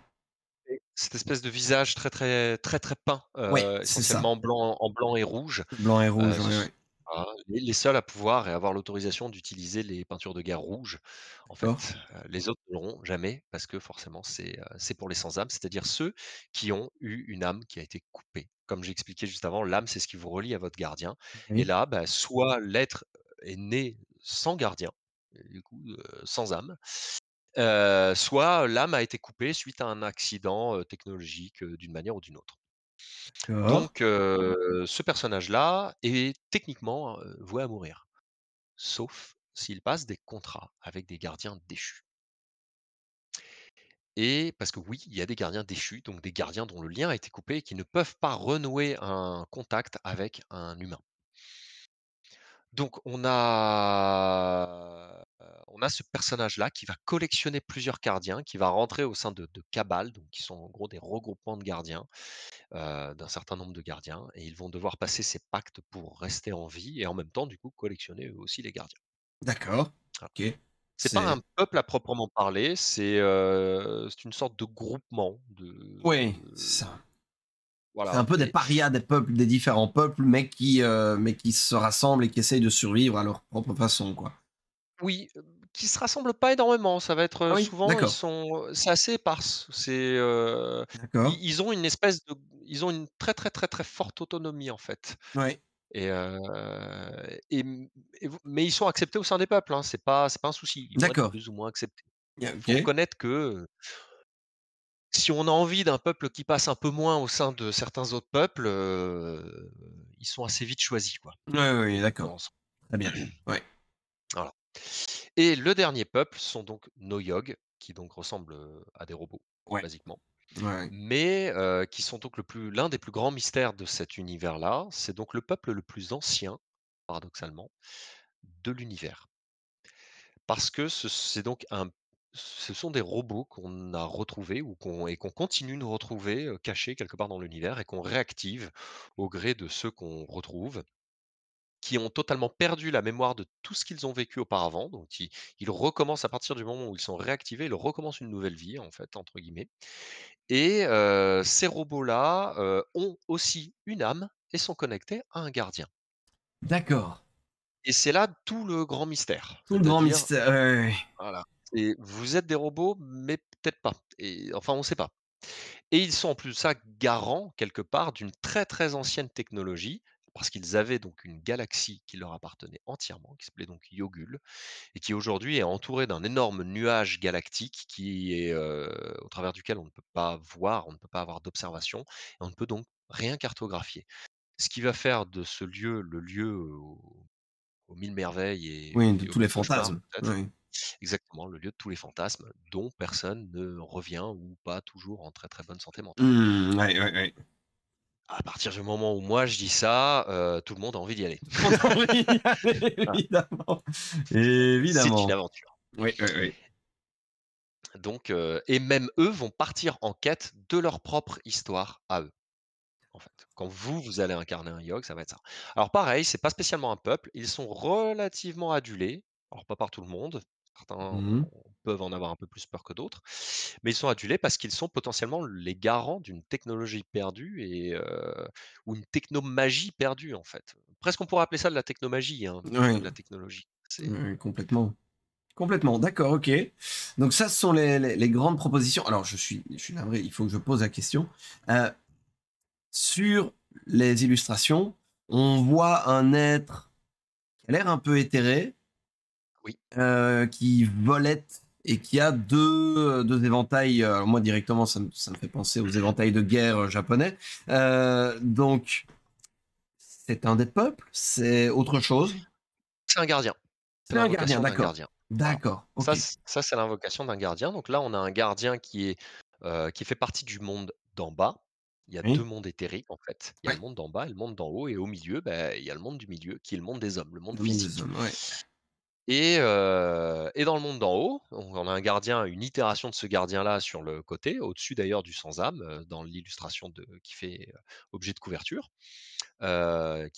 Speaker 2: Et cette espèce de visage très, très, très, très peint,
Speaker 1: Ouais, c'est ça.
Speaker 2: essentiellement en blanc et rouge.
Speaker 1: Blanc et rouge,
Speaker 2: Ce
Speaker 1: ouais,
Speaker 2: s
Speaker 1: ouais.
Speaker 2: Voilà, les seuls à pouvoir et avoir l'autorisation d'utiliser les peintures de guerre rouges. En
Speaker 1: D'accord.
Speaker 2: fait, les autres ne l'auront jamais parce que forcément c'est pour les sans âme, c'est-à-dire ceux qui ont eu une âme qui a été coupée. Comme j'ai expliqué juste avant, l'âme, c'est ce qui vous relie à votre gardien et
Speaker 1: Oui.
Speaker 2: là, bah, soit l'être est né sans gardien et du coup, sans âme, soit l'âme a été coupée suite à un accident, technologique, d'une manière ou d'une autre.
Speaker 1: D'accord.
Speaker 2: Donc, ce personnage-là est techniquement, voué à mourir, sauf s'il passe des contrats avec des gardiens déchus et parce que oui, il y a des gardiens déchus, donc des gardiens dont le lien a été coupé et qui ne peuvent pas renouer un contact avec un humain. Donc on a ce personnage-là qui va collectionner plusieurs gardiens, qui va rentrer au sein de cabales, donc qui sont en gros des regroupements de gardiens, d'un certain nombre de gardiens et ils vont devoir passer ces pactes pour rester en vie et en même temps, du coup, collectionner eux aussi les gardiens.
Speaker 1: D'accord.
Speaker 2: Voilà.
Speaker 1: OK.
Speaker 2: C'est pas
Speaker 1: C'est
Speaker 2: un peuple à proprement parler, c'est une sorte de groupement
Speaker 1: Oui, c'est ça. C'est un
Speaker 2: voilà
Speaker 1: peu des
Speaker 2: et
Speaker 1: parias des peuples, des différents peuples, mais qui se rassemblent et qui essayent de survivre à leur propre façon, quoi.
Speaker 2: oui, qui se rassemblent pas énormément. Ça va être,
Speaker 1: Ah oui?
Speaker 2: souvent
Speaker 1: D'accord.
Speaker 2: c'est assez éparse.
Speaker 1: D'accord.
Speaker 2: Ils ont une espèce de ils ont une très, très, très, très forte autonomie, en fait
Speaker 1: Ouais.
Speaker 2: et heu et mmh et vous mais ils sont acceptés au sein des peuples, hein. C'est pas un souci. Ils vont être
Speaker 1: D'accord.
Speaker 2: plus ou moins acceptés.
Speaker 1: Y a
Speaker 2: Il faut
Speaker 1: OK.
Speaker 2: reconnaître que, si on a envie d'un peuple qui passe un peu moins au sein de certains autres peuples, ils sont assez vite choisis, quoi,
Speaker 1: Ouais, ouais, ouais,
Speaker 2: dans
Speaker 1: d'accord.
Speaker 2: l'ensemble.
Speaker 1: Très bien. Ouais.
Speaker 2: Voilà. Et le dernier peuple sont donc nos Yogg, qui donc ressemblent, à des robots,
Speaker 1: Ouais.
Speaker 2: basiquement.
Speaker 1: Ouais, ouais.
Speaker 2: Mais, qui sont donc l'un des plus grands mystères de cet univers-là. C'est donc le peuple le plus ancien, paradoxalement, de l'univers. Parce que ce sont des robots qu'on a retrouvés ou qu'on continue de retrouver, cachés quelque part dans l'univers et qu'on réactive au gré de ceux qu'on retrouve. Qui ont totalement perdu la mémoire de tout ce qu'ils ont vécu auparavant, donc ils recommencent à partir du moment où ils sont réactivés, ils recommencent une nouvelle vie en fait, entre guillemets et ces robots-là, ont aussi une âme et sont connectés à un gardien
Speaker 1: D'accord.
Speaker 2: et c'est là tout le grand mystère.
Speaker 1: Tout le grand
Speaker 2: C'est-à-dire,
Speaker 1: mystère, ouais, ouais, ouais.
Speaker 2: voilà, c'est vous êtes des robots, mais peut-être pas et enfin on ne sait pas. Et ils sont en plus de ça garants, quelque part, d'une très, très ancienne technologie, parce qu'ils avaient donc une galaxie qui leur appartenait entièrement, qui s'appelait donc Yogul, et qui aujourd'hui est entourée d'un énorme nuage galactique qui est, au travers duquel on ne peut pas voir, on ne peut pas avoir d'observation, et on ne peut donc rien cartographier. Ce qui va faire de ce lieu le lieu aux mille merveilles
Speaker 1: Oui, de
Speaker 2: et aux
Speaker 1: tous les
Speaker 2: mille cauchemars
Speaker 1: fantasmes.
Speaker 2: peut-être.
Speaker 1: Oui.
Speaker 2: Exactement, le lieu de tous les fantasmes dont personne ne revient ou pas toujours en très, très bonne santé mentale.
Speaker 1: Mmh, ouais, ouais, ouais.
Speaker 2: À partir du moment où moi je dis ça, tout le monde a envie d'y aller.
Speaker 1: On a envie d'y aller,
Speaker 2: Voilà,
Speaker 1: évidemment.
Speaker 2: c'est une
Speaker 1: Évidemment.
Speaker 2: aventure.
Speaker 1: Oui, oui, oui.
Speaker 2: Donc et même eux vont partir en quête de leur propre histoire à eux, en fait. Quand vous allez incarner un Yogg, ça va être ça. Alors pareil, c'est pas spécialement un peuple, ils sont relativement adulés, alors pas par tout le monde, certains
Speaker 1: Mmh.
Speaker 2: peuvent en avoir un peu plus peur que d'autres, mais ils sont adulés parce qu'ils sont potentiellement les garants d'une technologie perdue ou une technomagie perdue, en fait. Presque on pourrait appeler ça de la technomagie, hein, plus que
Speaker 1: Oui,
Speaker 2: de la technologie. C'est
Speaker 1: oui, complètement. Complètement, d'accord, OK. Donc ça, ce sont les grandes propositions. Alors je suis navré, il faut que je pose la question. Heu, sur les illustrations, on voit un être qui a l'air un peu éthéré,
Speaker 2: oui.
Speaker 1: qui volette et qui a 2 éventails, alors moi directement ça me fait penser aux éventails de guerre, japonais. Donc c'est un des peuples? C'est autre chose?
Speaker 2: C'est un gardien. C'est
Speaker 1: C'est un gardien,
Speaker 2: l'invocation d'un
Speaker 1: d'accord.
Speaker 2: gardien. Voilà.
Speaker 1: D'accord, OK.
Speaker 2: Ça, c'est l'invocation d'un gardien. Donc là, on a un gardien qui fait partie du monde d'en bas. Il y a 2
Speaker 1: Oui,
Speaker 2: mondes éthériques, en fait. Il y a le
Speaker 1: ouais,
Speaker 2: monde d'en bas et le monde d'en haut et au milieu, il y a le monde du milieu qui est le monde des hommes, le monde
Speaker 1: le monde des
Speaker 2: physique.
Speaker 1: hommes, ouais.
Speaker 2: Et dans le monde d'en haut, on a un gardien, une itération de ce gardien-là sur le côté, au-dessus d'ailleurs du sans-âme, dans l'illustration qui fait, objet de couverture, qui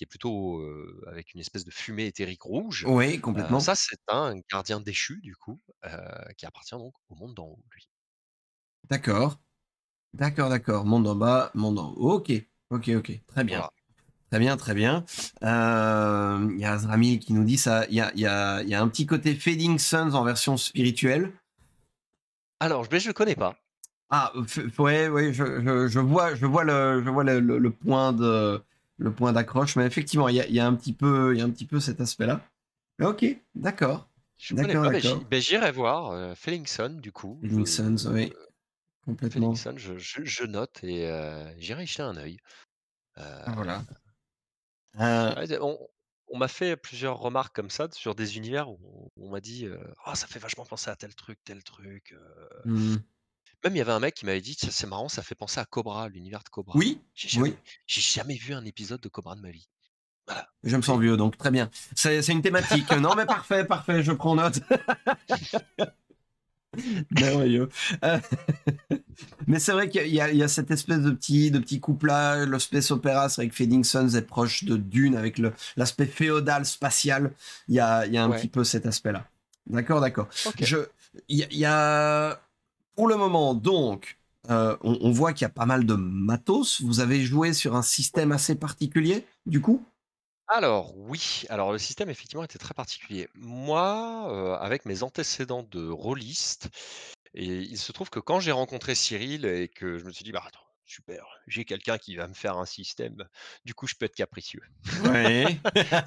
Speaker 2: est plutôt, avec une espèce de fumée éthérique rouge.
Speaker 1: Oui, complètement.
Speaker 2: Ça, c'est un gardien déchu du coup, qui appartient donc au monde d'en haut, lui.
Speaker 1: D'accord. D'accord, d'accord. Monde en bas, monde en haut. OK. OK, OK. Très bien.
Speaker 2: Voilà.
Speaker 1: Très bien, très bien. Il y a Azramil qui nous dit ça, il y a un petit côté Fading Suns en version spirituelle.
Speaker 2: Alors, je le connais pas.
Speaker 1: Ah, ouais, ouais, je vois le point d'accroche, mais effectivement, il y a un petit peu, il y a un petit peu cet aspect-là. OK, d'accord.
Speaker 2: Je connais
Speaker 1: D'accord,
Speaker 2: pas,
Speaker 1: d'accord.
Speaker 2: j'irai voir, Fellingsson du coup.
Speaker 1: Fading Suns, oui, complètement.
Speaker 2: Fellingsson, je note et j'irai y jeter un œil. Heu
Speaker 1: Ah, voilà. Euh,
Speaker 2: Ouais, on m'a fait plusieurs remarques comme ça sur des univers où on m'a dit, «Ah ça fait vachement penser à tel truc».
Speaker 1: hmm.
Speaker 2: Même il y avait un mec qui m'avait dit: «Tiens, c'est marrant, ça fait penser à Cobra, l'univers de Cobra».
Speaker 1: Oui,
Speaker 2: J'ai
Speaker 1: oui.
Speaker 2: jamais j'ai jamais vu un épisode de Cobra de ma vie. Voilà,
Speaker 1: Je me sens
Speaker 2: c'est
Speaker 1: vieux, donc très bien. C'est une thématique. Non, mais parfait, parfait, je prends note. Merveilleux. Euh, mais c'est vrai qu'il y a cette espèce de petit couple-là. Le space opéra, c'est vrai que Fading Suns est proche de Dune avec l'aspect féodal, spatial. Il y a un petit
Speaker 2: ouais,
Speaker 1: peu cet aspect-là. D'accord, d'accord.
Speaker 2: OK.
Speaker 1: Je, il y a, pour le moment, donc, on voit qu'il y a pas mal de matos. Vous avez joué sur un système assez particulier, du coup?
Speaker 2: Alors oui, alors le système effectivement était très particulier. Moi, avec mes antécédents de rôliste et il se trouve que quand j'ai rencontré Cyril et que je me suis dit: «Bah, attends, super, j'ai quelqu'un qui va me faire un système, du coup je peux être capricieux».
Speaker 1: Ouais.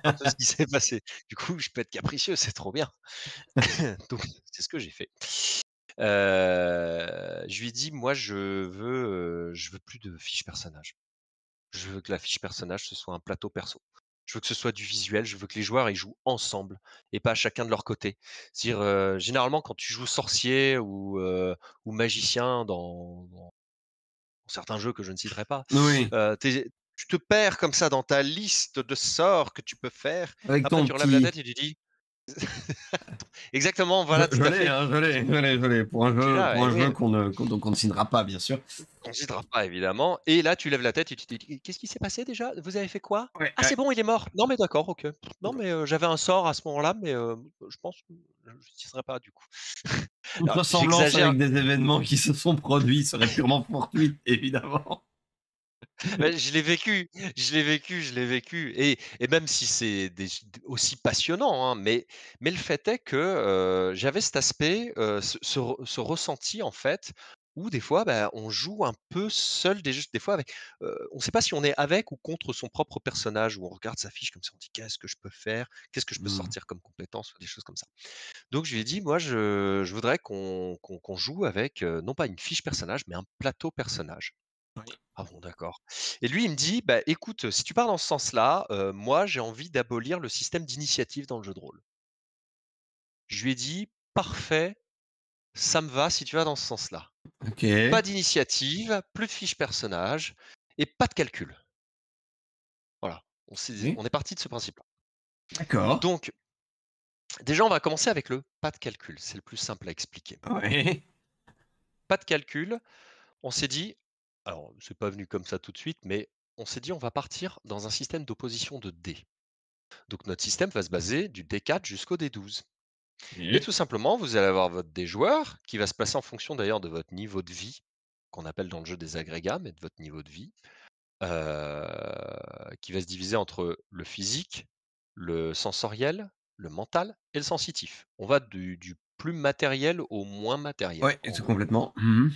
Speaker 2: Un peu ce qui s'est passé. Du coup, je peux être capricieux, c'est trop bien. Donc c'est ce que j'ai fait. Je lui ai dit: «Moi je veux plus de fiches personnages. Je veux que la fiche personnage, ce soit un plateau perso. Je veux que ce soit du visuel, je veux que les joueurs, ils jouent ensemble et pas chacun de leur côté. C'est-à-dire, généralement, quand tu joues sorcier ou magicien dans certains jeux que je ne citerai pas,
Speaker 1: Oui.
Speaker 2: tu te perds comme ça dans ta liste de sorts que tu peux faire.
Speaker 1: Avec
Speaker 2: Après,
Speaker 1: ton
Speaker 2: tu relèves la
Speaker 1: petit.
Speaker 2: tête et tu dis exactement, voilà, tout
Speaker 1: Je
Speaker 2: à
Speaker 1: l'ai,
Speaker 2: fait.
Speaker 1: hein, je l'ai, je l'ai, je l'ai.
Speaker 2: Tu es là,
Speaker 1: Pour
Speaker 2: et
Speaker 1: un jeu
Speaker 2: oui.
Speaker 1: qu'on ne signera pas, bien sûr.
Speaker 2: On ne citera pas évidemment et là tu lèves la tête et tu te dis: «Qu'est-ce qui s'est passé déjà? Vous avez fait quoi?
Speaker 1: Ouais,
Speaker 2: Ah
Speaker 1: ouais.
Speaker 2: c'est bon, il est mort. Non mais d'accord, OK. Non mais, j'avais un sort à ce moment-là, mais, je pense que je l'utiliserai pas du coup».
Speaker 1: Toute
Speaker 2: Alors
Speaker 1: ressemblance
Speaker 2: j'exagère,
Speaker 1: avec des événements qui se sont produits serait purement fortuite, évidemment.
Speaker 2: mais je l'ai vécu et même si c'est aussi passionnant, hein, mais le fait est que, j'avais cet aspect, ce ressenti en fait, où des fois, bah, on joue un peu seul des fois avec, on ne sait pas si on est avec ou contre son propre personnage, où on regarde sa fiche comme ça, on dit: «Qu'est-ce que je peux faire? Qu'est-ce que je peux
Speaker 1: Mmh.
Speaker 2: sortir comme compétence?» ou des choses comme ça. Donc je lui ai dit: «Moi je voudrais qu'on joue avec, non pas une fiche personnage, mais un plateau personnage».
Speaker 1: Oui.
Speaker 2: Ah bon, d'accord. Et lui, il me dit: «Bah, écoute, si tu pars dans ce sens-là, moi, j'ai envie d'abolir le système d'initiative dans le jeu de rôle». Je lui ai dit: «Parfait, ça me va si tu vas dans ce sens-là. Pas
Speaker 1: OK.
Speaker 2: d'initiative, plus de fiches personnages et pas de calcul». Voilà,
Speaker 1: Oui.
Speaker 2: on est parti de ce principe-là.
Speaker 1: D'accord.
Speaker 2: Donc déjà, on va commencer avec le pas de calcul, c'est le plus simple à expliquer.
Speaker 1: Ouais.
Speaker 2: Pas de calcul, on s'est dit alors c'est pas venu comme ça tout de suite, mais on s'est dit: «On va partir dans un système d'opposition de dés». Donc notre système va se baser du D4 jusqu'au D12. Et
Speaker 1: OK.
Speaker 2: tout simplement, vous allez avoir votre D-joueur qui va se placer en fonction d'ailleurs de votre niveau de vie, qu'on appelle dans le jeu des agrégats, mais de votre niveau de vie, qui va se diviser entre le physique, le sensoriel, le mental et le sensitif. On va du plus matériel au moins matériel,
Speaker 1: Ouais,
Speaker 2: en
Speaker 1: c'est
Speaker 2: gros.
Speaker 1: complètement. Mmh.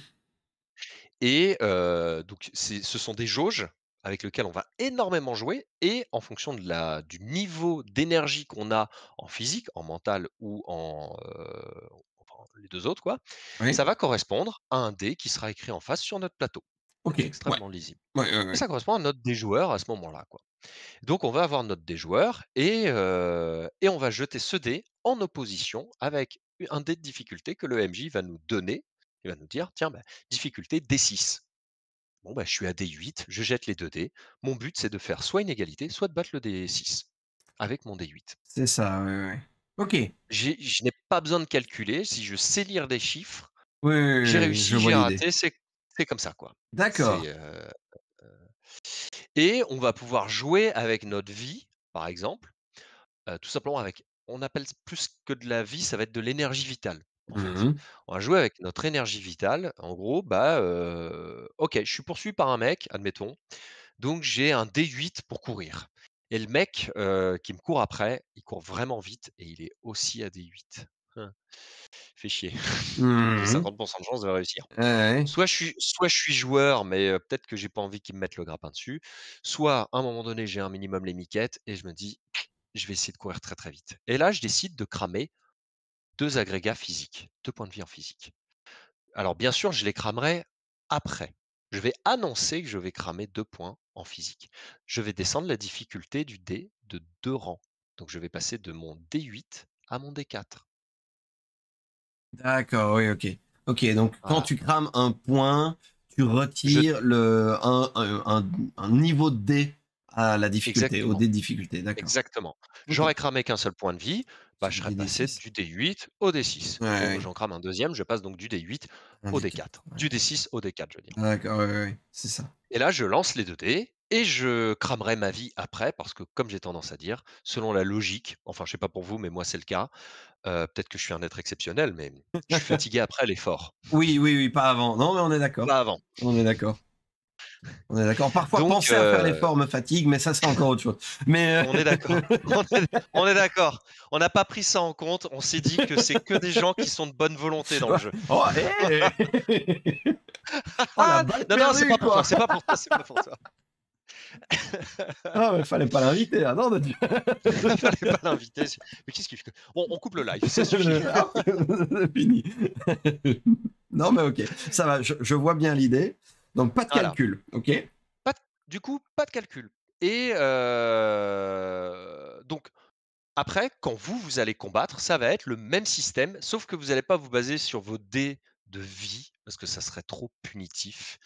Speaker 2: Et donc ce sont des jauges avec lesquelles on va énormément jouer et en fonction du niveau d'énergie qu'on a en physique, en mental ou enfin les 2 autres quoi,
Speaker 1: Oui.
Speaker 2: ça va correspondre à un dé qui sera écrit en face sur notre plateau.
Speaker 1: OK.
Speaker 2: C'est
Speaker 1: Ouais.
Speaker 2: extrêmement lisible
Speaker 1: Ouais, ouais,
Speaker 2: et
Speaker 1: ouais.
Speaker 2: ça correspond à notre déjoueur à ce moment-là, quoi. Donc on va avoir notre déjoueur et on va jeter ce dé en opposition avec un dé de difficulté que le MJ va nous donner. Il va nous dire: «Tiens, bah, difficulté D6». Bon, bah, je suis à D8, je jette les 2 dés. Mon but, c'est de faire soit une égalité, soit de battre le D6 avec mon D8.
Speaker 1: C'est ça, ouais, ouais. OK. Oui,
Speaker 2: Je n'ai pas besoin de calculer. Si je sais lire des chiffres,
Speaker 1: oui,
Speaker 2: j'ai
Speaker 1: oui, je
Speaker 2: réussi,
Speaker 1: vois
Speaker 2: j'ai
Speaker 1: l'idée.
Speaker 2: raté, c'est comme ça, quoi.
Speaker 1: D'accord.
Speaker 2: C'est, et on va pouvoir jouer avec notre vie, par exemple, tout simplement avec on appelle plus que de la vie, ça va être de l'énergie vitale, en fait.
Speaker 1: Mmh.
Speaker 2: On va jouer avec notre énergie vitale. En gros, bah, OK, je suis poursuivi par un mec, admettons. Donc j'ai un D8 pour courir et le mec, qui me court après, il court vraiment vite et il est aussi à D8. Hein, fait chier. J'ai
Speaker 1: Mmh.
Speaker 2: 50 de chance de réussir.
Speaker 1: Ouais, ouais.
Speaker 2: Soit je suis joueur, mais peut-être que j'ai pas envie qu'il me mette le grappin dessus, soit à un moment donné, j'ai un minimum les miquettes et je me dis: «Je vais essayer de courir très, très vite» et là, je décide de cramer 2 agrégats physiques, 2 points de vie en physique. Alors bien sûr, je les cramerai après. Je vais annoncer que je vais cramer 2 points en physique. Je vais descendre la difficulté du dé de 2 rangs. Donc je vais passer de mon D8 à mon D4.
Speaker 1: D'accord, oui, OK. OK, donc quand
Speaker 2: Voilà.
Speaker 1: tu crames un point, tu
Speaker 2: Je
Speaker 1: retires un niveau de dé à la difficulté, au
Speaker 2: Exactement.
Speaker 1: dé de difficulté, d'accord.
Speaker 2: Exactement.
Speaker 1: OK.
Speaker 2: J'aurais cramé qu'un seul point de vie, bah,
Speaker 1: Sur
Speaker 2: je serais
Speaker 1: des
Speaker 2: passé
Speaker 1: D6.
Speaker 2: du D8 au D6.
Speaker 1: Ouais,
Speaker 2: Donc
Speaker 1: ouais,
Speaker 2: j'en crame un deuxième, je passe donc du D8
Speaker 1: un
Speaker 2: au
Speaker 1: D4,
Speaker 2: D4.
Speaker 1: ouais.
Speaker 2: Du D6 au D4, je veux dire.
Speaker 1: D'accord, ouais, ouais, ouais, c'est ça.
Speaker 2: Et là, je lance les 2 dés et je cramerai ma vie après parce que comme j'ai tendance à dire, selon la logique, enfin je sais pas pour vous, mais moi c'est le cas, peut-être que je suis un être exceptionnel, mais je suis fatigué après l'effort,
Speaker 1: Oui, oui, oui, pas avant. Non, mais on est d'accord.
Speaker 2: pas avant.
Speaker 1: On est d'accord. On est d'accord. Parfois,
Speaker 2: Donc
Speaker 1: penser à faire l'effort me fatigue, mais ça, c'est encore autre chose. Mais,
Speaker 2: on est d'accord. On est d'accord. On n'a pas pris ça en compte, on s'est dit que c'est que des gens qui sont de bonne volonté dans le jeu.
Speaker 1: oh, hé! Oh, la
Speaker 2: Ah!
Speaker 1: balle
Speaker 2: Non, non, c'est pas
Speaker 1: perdue,
Speaker 2: pour toi,
Speaker 1: quoi!
Speaker 2: c'est pas pour toi, c'est pas pour toi.
Speaker 1: Ah, mais fallait pas l'inviter, ah non, de Dieu.
Speaker 2: Fallait pas l'inviter. Mais qu'est-ce qu'il fait? On coupe le live, ça suffit.
Speaker 1: Hop, c'est fini. Non, mais OK, ça va, je vois bien l'idée. Donc pas de
Speaker 2: Voilà.
Speaker 1: calcul, OK?
Speaker 2: Pas de Du coup, pas de calcul et donc après, quand vous allez combattre, ça va être le même système, sauf que vous allez pas vous baser sur vos dés de vie, parce que ça serait trop punitif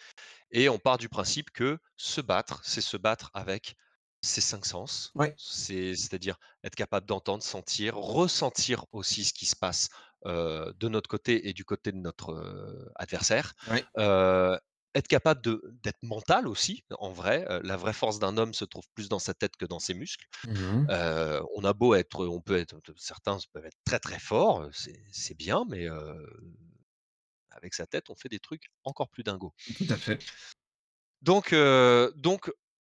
Speaker 2: et on part du principe que se battre, c'est se battre avec ses 5 sens.
Speaker 1: Ouais,
Speaker 2: C'est-à-dire être capable d'entendre, sentir, ressentir aussi ce qui se passe, de notre côté et du côté de notre, adversaire.
Speaker 1: ouais.
Speaker 2: Heu, Être capable d'être mental aussi, en vrai, la vraie force d'un homme se trouve plus dans sa tête que dans ses muscles.
Speaker 1: Mmh.
Speaker 2: On peut être certains peuvent être très, très forts, c'est bien, mais avec sa tête, on fait des trucs encore plus dingos.
Speaker 1: Tout à fait.
Speaker 2: Donc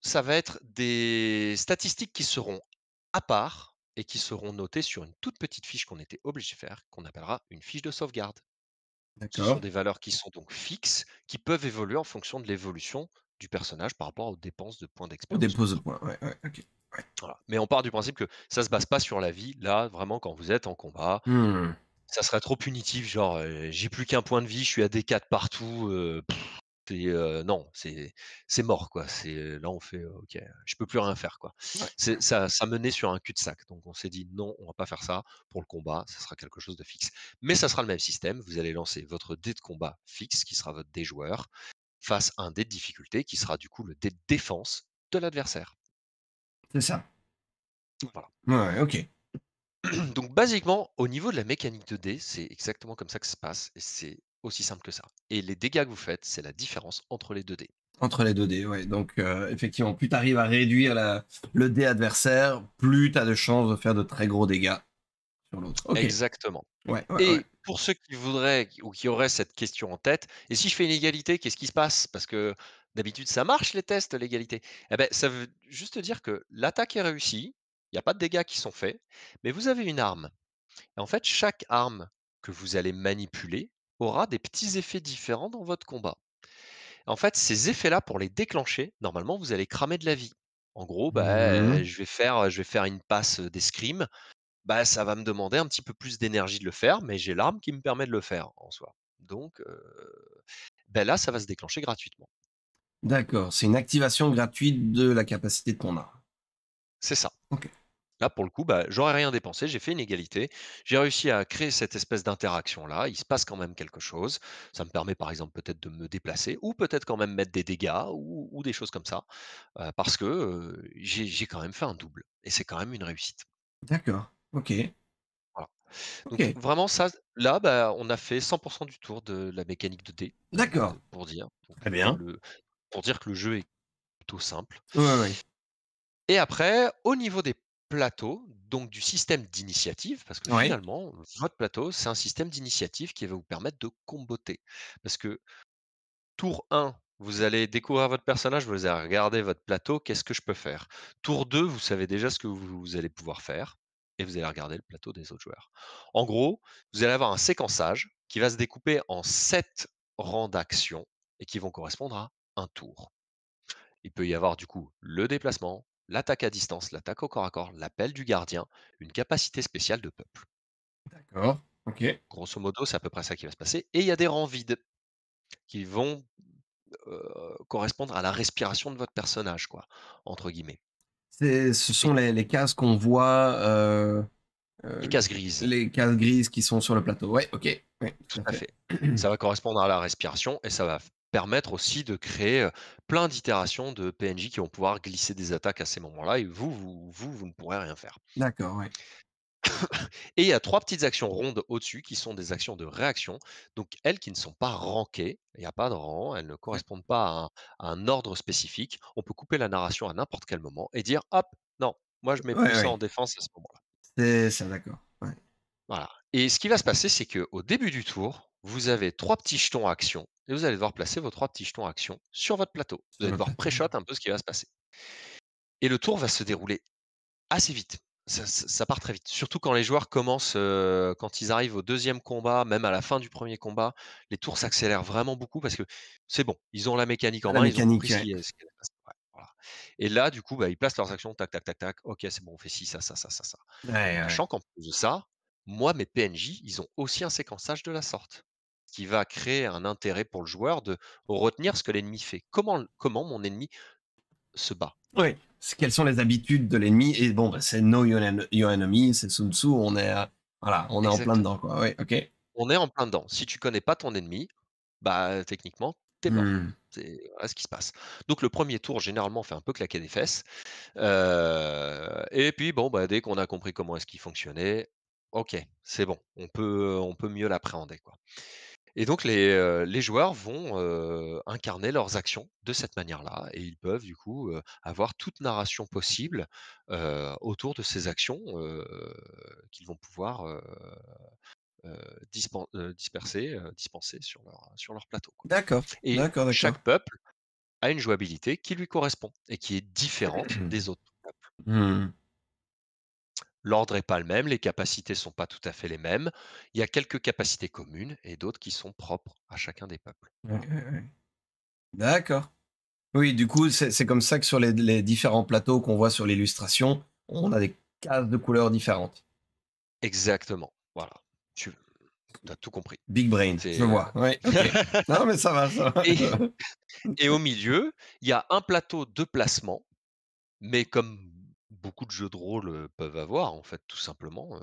Speaker 2: ça va être des statistiques qui seront à part et qui seront notées sur une toute petite fiche qu'on était obligé de faire, qu'on appellera une fiche de sauvegarde. Ce sont
Speaker 1: D'accord.
Speaker 2: des valeurs qui sont donc fixes, qui peuvent évoluer en fonction de l'évolution du personnage par rapport aux dépenses de points
Speaker 1: On
Speaker 2: d'expérience ou
Speaker 1: dépose le
Speaker 2: autres.
Speaker 1: point, ouais, ouais, OK. Ouais.
Speaker 2: Voilà. Mais on part du principe que ça se base pas sur la vie. Là, vraiment, quand vous êtes en combat,
Speaker 1: Mmh.
Speaker 2: ça serait trop punitif, genre, j'ai plus qu'un point de vie, je suis à D4 partout, non, c'est mort, quoi. Là, on fait, OK, je peux plus rien faire, quoi.
Speaker 1: Ouais.
Speaker 2: Ça menait sur un cul-de-sac. Donc on s'est dit: «Non, on va pas faire ça. Pour le combat, ça sera quelque chose de fixe». Mais ça sera le même système. Vous allez lancer votre dé de combat fixe, qui sera votre dé joueur, face à un dé de difficulté, qui sera du coup le dé de défense de l'adversaire.
Speaker 1: C'est ça.
Speaker 2: Voilà.
Speaker 1: Ouais, ouais, OK.
Speaker 2: Donc basiquement, au niveau de la mécanique de dés, c'est exactement comme ça que ça se passe et c'est aussi simple que ça. Et les dégâts que vous faites, c'est la différence entre les 2 dés.
Speaker 1: Entre les 2 dés, ouais. Donc, effectivement, plus tu arrives à réduire le dé adversaire, plus tu as de chances de faire de très gros dégâts sur l'autre. OK.
Speaker 2: Exactement.
Speaker 1: Ouais, ouais, ouais.
Speaker 2: Et pour ceux qui voudraient ou qui auraient cette question en tête: «Et si je fais une égalité, qu'est-ce qui se passe?» Parce que d'habitude ça marche les tests, l'égalité. Eh beh, ça veut juste dire que l'attaque est réussie, il y a pas de dégâts qui sont faits, mais vous avez une arme. Et en fait, chaque arme que vous allez manipuler aura des petits effets différents dans votre combat. En fait, ces effets-là, pour les déclencher, normalement, vous allez cramer de la vie. En gros,
Speaker 1: Mmh.
Speaker 2: bah, je vais faire une passe d'escrime, bah, ça va me demander un petit peu plus d'énergie de le faire, mais j'ai l'arme qui me permet de le faire en soi. Donc, bah, là, ça va se déclencher gratuitement.
Speaker 1: D'accord, c'est une activation gratuite de la capacité de ton arme.
Speaker 2: C'est ça.
Speaker 1: OK.
Speaker 2: Là, pour le coup, bah, j'aurais rien dépensé, j'ai fait une égalité. J'ai réussi à créer cette espèce d'interaction-là. Il se passe quand même quelque chose. Ça me permet, par exemple, peut-être de me déplacer ou peut-être quand même mettre des dégâts ou des choses comme ça. Parce que j'ai quand même fait un double. Et c'est quand même une réussite.
Speaker 1: D'accord. OK.
Speaker 2: Voilà. Donc
Speaker 1: OK.
Speaker 2: vraiment, ça, là, bah, on a fait 100% du tour de la mécanique de dés,
Speaker 1: D'accord.
Speaker 2: pour dire. Donc,
Speaker 1: Très bien.
Speaker 2: pour dire que le jeu est plutôt simple.
Speaker 1: Ouais, ouais, ouais.
Speaker 2: Et après, au niveau des plateaux, donc du système d'initiative, parce que
Speaker 1: Ouais.
Speaker 2: finalement, votre plateau, c'est un système d'initiative qui va vous permettre de comboter. Parce que tour 1, vous allez découvrir votre personnage, vous allez regarder votre plateau, qu'est-ce que je peux faire? Tour 2, vous savez déjà ce que vous allez pouvoir faire et vous allez regarder le plateau des autres joueurs. En gros, vous allez avoir un séquençage qui va se découper en 7 rangs d'actions et qui vont correspondre à un tour. Il peut y avoir du coup le déplacement, l'attaque à distance, l'attaque au corps à corps, l'appel du gardien, une capacité spéciale de peuple.
Speaker 1: D'accord. OK.
Speaker 2: Grosso modo, c'est à peu près ça qui va se passer. Et il y a des rangs vides qui vont correspondre à la respiration de votre personnage, quoi, entre guillemets.
Speaker 1: Ce
Speaker 2: Et
Speaker 1: sont les cases qu'on voit,
Speaker 2: les
Speaker 1: heu,
Speaker 2: cases grises,
Speaker 1: les cases grises qui sont sur le plateau. Ouais, OK. Ouais,
Speaker 2: tout
Speaker 1: tout à
Speaker 2: à
Speaker 1: fait.
Speaker 2: fait. Ça va correspondre à la respiration et ça va permettre aussi de créer, plein d'itérations de PNJ qui vont pouvoir glisser des attaques à ces moments-là et vous ne pourrez rien faire.
Speaker 1: D'accord, ouais.
Speaker 2: Et il y a 3 petites actions rondes au-dessus qui sont des actions de réaction. Donc elles qui ne sont pas rankées, il n'y a pas de rang, elles ne
Speaker 1: Ouais.
Speaker 2: correspondent pas à un ordre spécifique. On peut couper la narration à n'importe quel moment et dire: «Hop, non, moi je mets plus
Speaker 1: Ouais,
Speaker 2: ça
Speaker 1: ouais.
Speaker 2: en défense à ce moment-là».
Speaker 1: C'est ça, d'accord. Ouais.
Speaker 2: Voilà, et ce qui va se passer, c'est qu'au début du tour, vous avez 3 petits jetons actions et vous allez devoir placer vos 3 petits jetons actions sur votre plateau. Vous
Speaker 1: Sur
Speaker 2: allez
Speaker 1: le
Speaker 2: devoir
Speaker 1: plateau.
Speaker 2: pré-shot un peu ce qui va se passer et le tour va se dérouler assez vite. Ça part très vite, surtout quand les joueurs commencent, quand ils arrivent au deuxième combat, même à la fin du premier combat, les tours s'accélèrent vraiment beaucoup parce que c'est bon, ils ont la mécanique en
Speaker 1: La
Speaker 2: main, ils ont compris
Speaker 1: mécanique,
Speaker 2: ce
Speaker 1: ouais.
Speaker 2: qui allait se passer. Ouais, voilà, et là, du coup, bah, ils placent leurs actions, tac, tac, tac, tac. OK, c'est bon, on fait ci, ça, ça, ça, ça, ça.
Speaker 1: Ouais, ouais.
Speaker 2: Sachant qu'en plus de ça, moi, mes PNJ, ils ont aussi un séquençage de la sorte, qui va créer un intérêt pour le joueur de retenir ce que l'ennemi fait. Comment mon ennemi se bat?
Speaker 1: Oui. Quelles sont les habitudes de l'ennemi? Et bon, bah, c'est Know Your Enemy, c'est Sun Tzu, on est, voilà, on est en plein
Speaker 2: Exactement.
Speaker 1: dedans, quoi. Oui, OK.
Speaker 2: On est en plein dedans. Si tu connais pas ton ennemi, bah, techniquement, tu es mort.
Speaker 1: Mmh.
Speaker 2: C'est voilà ce qui se passe. Donc le premier tour, généralement, fait un peu claquer des fesses, et puis bon, bah, dès qu'on a compris comment est-ce qu'il fonctionnait, OK, c'est bon, on peut mieux l'appréhender, quoi. Et donc les joueurs vont, incarner leurs actions de cette manière-là et ils peuvent du coup, avoir toute narration possible, autour de ces actions, qu'ils vont pouvoir, dispenser sur leur plateau, quoi.
Speaker 1: D'accord,
Speaker 2: Et
Speaker 1: d'accord, d'accord.
Speaker 2: chaque peuple a une jouabilité qui lui correspond et qui est différente des autres peuples.
Speaker 1: Mmh.
Speaker 2: L'ordre est pas le même, les capacités sont pas tout à fait les mêmes. Il y a quelques capacités communes et d'autres qui sont propres à chacun des peuples.
Speaker 1: Ouais,
Speaker 2: Voilà.
Speaker 1: ouais, ouais. D'accord. Oui, du coup, c'est comme ça que sur les différents plateaux qu'on voit sur l'illustration, on a des cases de couleurs différentes.
Speaker 2: Exactement, voilà. Tu as tout compris.
Speaker 1: Big brain, je
Speaker 2: C'est,
Speaker 1: vois. Ouais, OK. Non, mais ça va, ça va.
Speaker 2: et et au milieu, il y a un plateau de placement, mais comme beaucoup de jeux de rôle, peuvent avoir en fait tout simplement,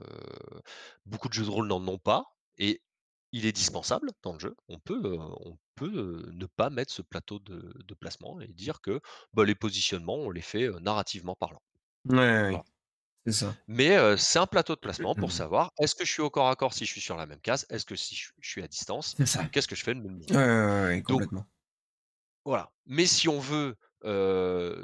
Speaker 2: beaucoup de jeux de rôle n'en ont pas et il est dispensable dans le jeu. On peut ne pas mettre ce plateau de placement et dire que, bah, les positionnements, on les fait, narrativement parlant.
Speaker 1: Ouais, ouais, ouais,
Speaker 2: Voilà.
Speaker 1: c'est ça.
Speaker 2: Mais, c'est un plateau de placement pour savoir, est-ce que je suis au corps à corps si je suis sur la même case? Est-ce que si je suis à distance?
Speaker 1: C'est ça.
Speaker 2: Qu'est-ce que je fais de mes
Speaker 1: Ouais, ouais,
Speaker 2: mouvements?
Speaker 1: ouais, ouais,
Speaker 2: Donc
Speaker 1: complètement.
Speaker 2: voilà. Mais si on veut,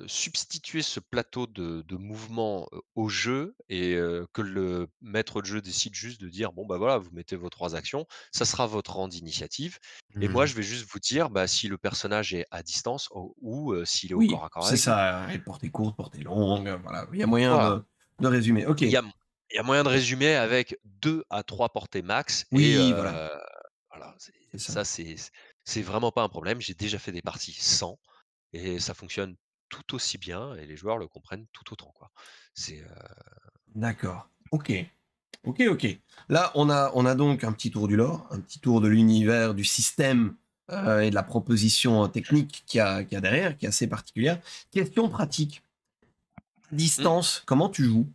Speaker 2: substituer ce plateau de mouvement, au jeu et que le maître de jeu décide juste de dire: «Bon, bah, voilà, vous mettez vos 3 actions, ça sera votre rang d'initiative et moi
Speaker 1: Mmh.
Speaker 2: je vais juste vous dire, bah, si le personnage est à distance ou s'il est au
Speaker 1: Oui,
Speaker 2: corps à corps
Speaker 1: c'est
Speaker 2: avec vous».
Speaker 1: ça, et portée courte, portée longue, voilà. Il y a moyen
Speaker 2: Voilà.
Speaker 1: de résumer. OK.
Speaker 2: Il y a il y a moyen de résumer avec 2 à 3 portées max et
Speaker 1: Oui, voilà,
Speaker 2: voilà,
Speaker 1: c'est ça.
Speaker 2: c'est vraiment pas un problème. J'ai déjà fait des parties sans et ça fonctionne tout aussi bien et les joueurs le comprennent tout autant, quoi. C'est,
Speaker 1: D'accord. OK. OK, OK. Là, on a donc un petit tour du lore, un petit tour de l'univers, du système, et de la proposition technique qu'il y a derrière, qui est assez particulière. Question pratique. À
Speaker 2: mmh?
Speaker 1: distance, comment tu joues?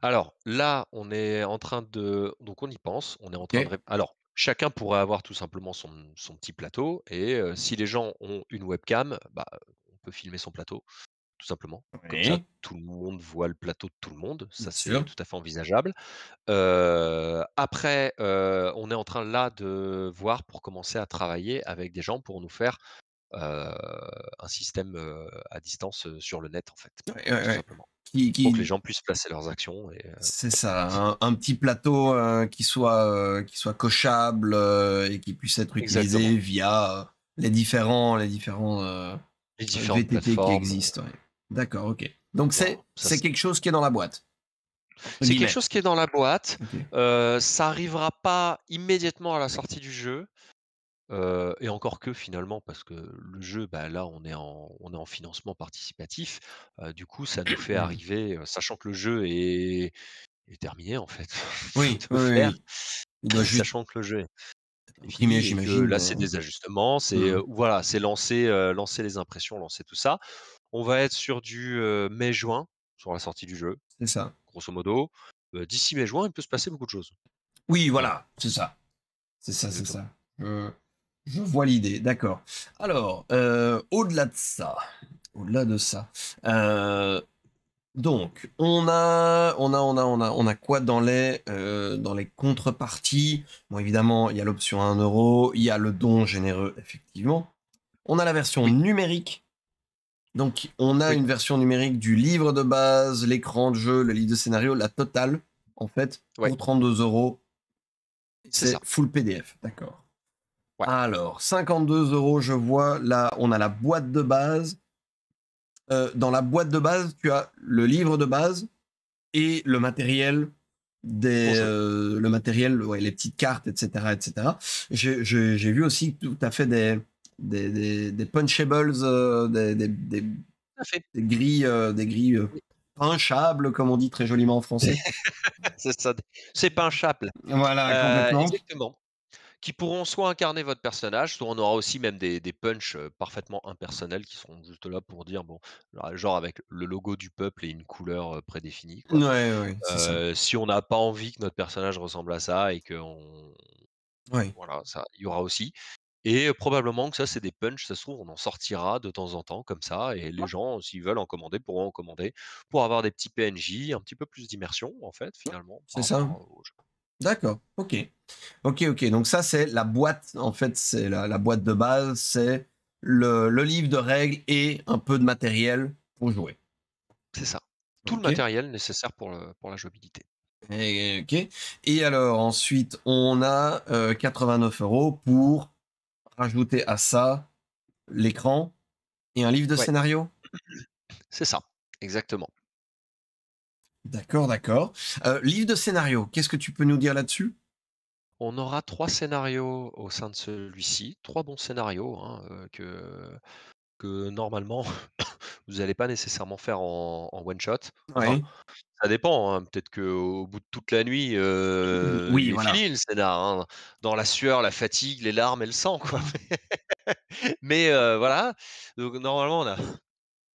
Speaker 2: Alors là, on est en train de donc on y pense, on est en train de
Speaker 1: OK.
Speaker 2: ré alors, chacun pourrait avoir tout simplement son petit plateau et si les gens ont une webcam, bah, on peut filmer son plateau. Tout simplement. Comme ça,
Speaker 1: Oui,
Speaker 2: tout le monde voit le plateau de tout le monde. Ça,
Speaker 1: bien
Speaker 2: c'est
Speaker 1: sûr.
Speaker 2: tout à fait envisageable. Après, on est en train là de voir pour commencer à travailler avec des gens pour nous faire, heu, un système, à distance, sur le net, en fait,
Speaker 1: Ouais, ouais,
Speaker 2: tout
Speaker 1: ouais.
Speaker 2: simplement.
Speaker 1: Qui
Speaker 2: Pour que les
Speaker 1: qui
Speaker 2: gens puissent placer leurs actions et
Speaker 1: C'est ça, un petit plateau, qui soit cochable, et qui puisse être
Speaker 2: exactement.
Speaker 1: utilisé via, les différents,
Speaker 2: Les différentes
Speaker 1: VTT qui
Speaker 2: plateformes,
Speaker 1: existent, ouais. D'accord, OK. Donc
Speaker 2: voilà.
Speaker 1: c'est
Speaker 2: Ça
Speaker 1: c'est quelque chose qui est dans la boîte, entre
Speaker 2: c'est quelque
Speaker 1: guillemets?
Speaker 2: chose qui est dans la boîte.
Speaker 1: OK.
Speaker 2: Ça arrivera pas immédiatement à la sortie du jeu. Et encore que finalement, parce que le jeu, bah, là, on est en financement participatif, du coup, ça nous fait
Speaker 1: Mmh.
Speaker 2: arriver, sachant que le jeu est terminé en fait,
Speaker 1: Oui,
Speaker 2: faute de
Speaker 1: oui, oui,
Speaker 2: faire,
Speaker 1: oui. Il doit juste
Speaker 2: sachant que le jeu est
Speaker 1: imprimer,
Speaker 2: fini et que
Speaker 1: j'imagine,
Speaker 2: là,
Speaker 1: mais
Speaker 2: c'est des ajustements, c'est,
Speaker 1: mmh,
Speaker 2: voilà, c'est lancer les impressions, lancer tout ça. On va être sur du, mai-juin, sur la sortie du jeu,
Speaker 1: c'est ça.
Speaker 2: grosso modo. D'ici mai-juin, il peut se passer beaucoup de choses.
Speaker 1: Oui,
Speaker 2: Voilà,
Speaker 1: voilà, c'est ça. C'est ça, c'est
Speaker 2: exactement.
Speaker 1: ça. Je vois l'idée, d'accord. Alors, au-delà de ça, heu, donc on a quoi dans les contreparties? Bon, évidemment, il y a l'option 1 €, il y a le don généreux, effectivement. On a la version
Speaker 2: Oui,
Speaker 1: numérique. Donc, on a
Speaker 2: oui,
Speaker 1: une version numérique du livre de base, l'écran de jeu, le livre de scénario, la totale, en fait,
Speaker 2: ouais,
Speaker 1: pour 32 €.
Speaker 2: c'est
Speaker 1: C'est
Speaker 2: ça.
Speaker 1: full PDF, d'accord.
Speaker 2: Ouais,
Speaker 1: Alors, 52 €, je vois, là, on a la boîte de base. Dans la boîte de base, tu as le livre de base et le matériel
Speaker 2: pour jouer.
Speaker 1: le matériel, ouais, les petites cartes, etc., etc. J'ai vu aussi que tu as fait des punchables,
Speaker 2: Tout à fait.
Speaker 1: des grilles
Speaker 2: Oui,
Speaker 1: punchables, comme on dit très joliment en français.
Speaker 2: c'est ça, c'est pas un chapelet.
Speaker 1: Voilà, complètement.
Speaker 2: Exactement. Qui pourront soit incarner votre personnage, soit on aura aussi même des punchs, parfaitement impersonnels qui seront juste là pour dire bon, genre avec le logo du peuple et une couleur, prédéfinie quoi.
Speaker 1: Ouais, ouais, c'est ça.
Speaker 2: Si on n'a pas envie que notre personnage ressemble à ça et qu'on
Speaker 1: Ouais.
Speaker 2: voilà, ça il y aura aussi et probablement que ça c'est des punchs, ça se trouve on en sortira de temps en temps comme ça et les gens s'ils veulent en commander pourront en commander pour avoir des petits PNJ, un petit peu plus d'immersion en fait finalement
Speaker 1: C'est
Speaker 2: par
Speaker 1: ça.
Speaker 2: rapport au jeu.
Speaker 1: D'accord. Ok. Ok, ok. Donc ça, c'est la boîte. En fait, c'est la boîte de base. C'est le livre de règles et un peu de matériel pour jouer.
Speaker 2: C'est ça. Tout le
Speaker 1: Ok.
Speaker 2: matériel nécessaire pour la jouabilité.
Speaker 1: Ok. Et alors ensuite, on a 89 € pour rajouter à ça l'écran et un livre de
Speaker 2: Ouais,
Speaker 1: scénario.
Speaker 2: c'est ça, exactement.
Speaker 1: D'accord, d'accord. Livre de scénario. Qu'est-ce que tu peux nous dire là-dessus?
Speaker 2: On aura 3 scénarios au sein de celui-ci, 3 bons scénarios, hein, que normalement vous allez pas nécessairement faire en one shot. Enfin,
Speaker 1: Oui.
Speaker 2: ça dépend, hein, peut-être qu'au bout de toute la nuit,
Speaker 1: Oui,
Speaker 2: il est
Speaker 1: voilà.
Speaker 2: fini le scénar, hein, dans la sueur, la fatigue, les larmes et le sang, quoi. Mais voilà, donc normalement on a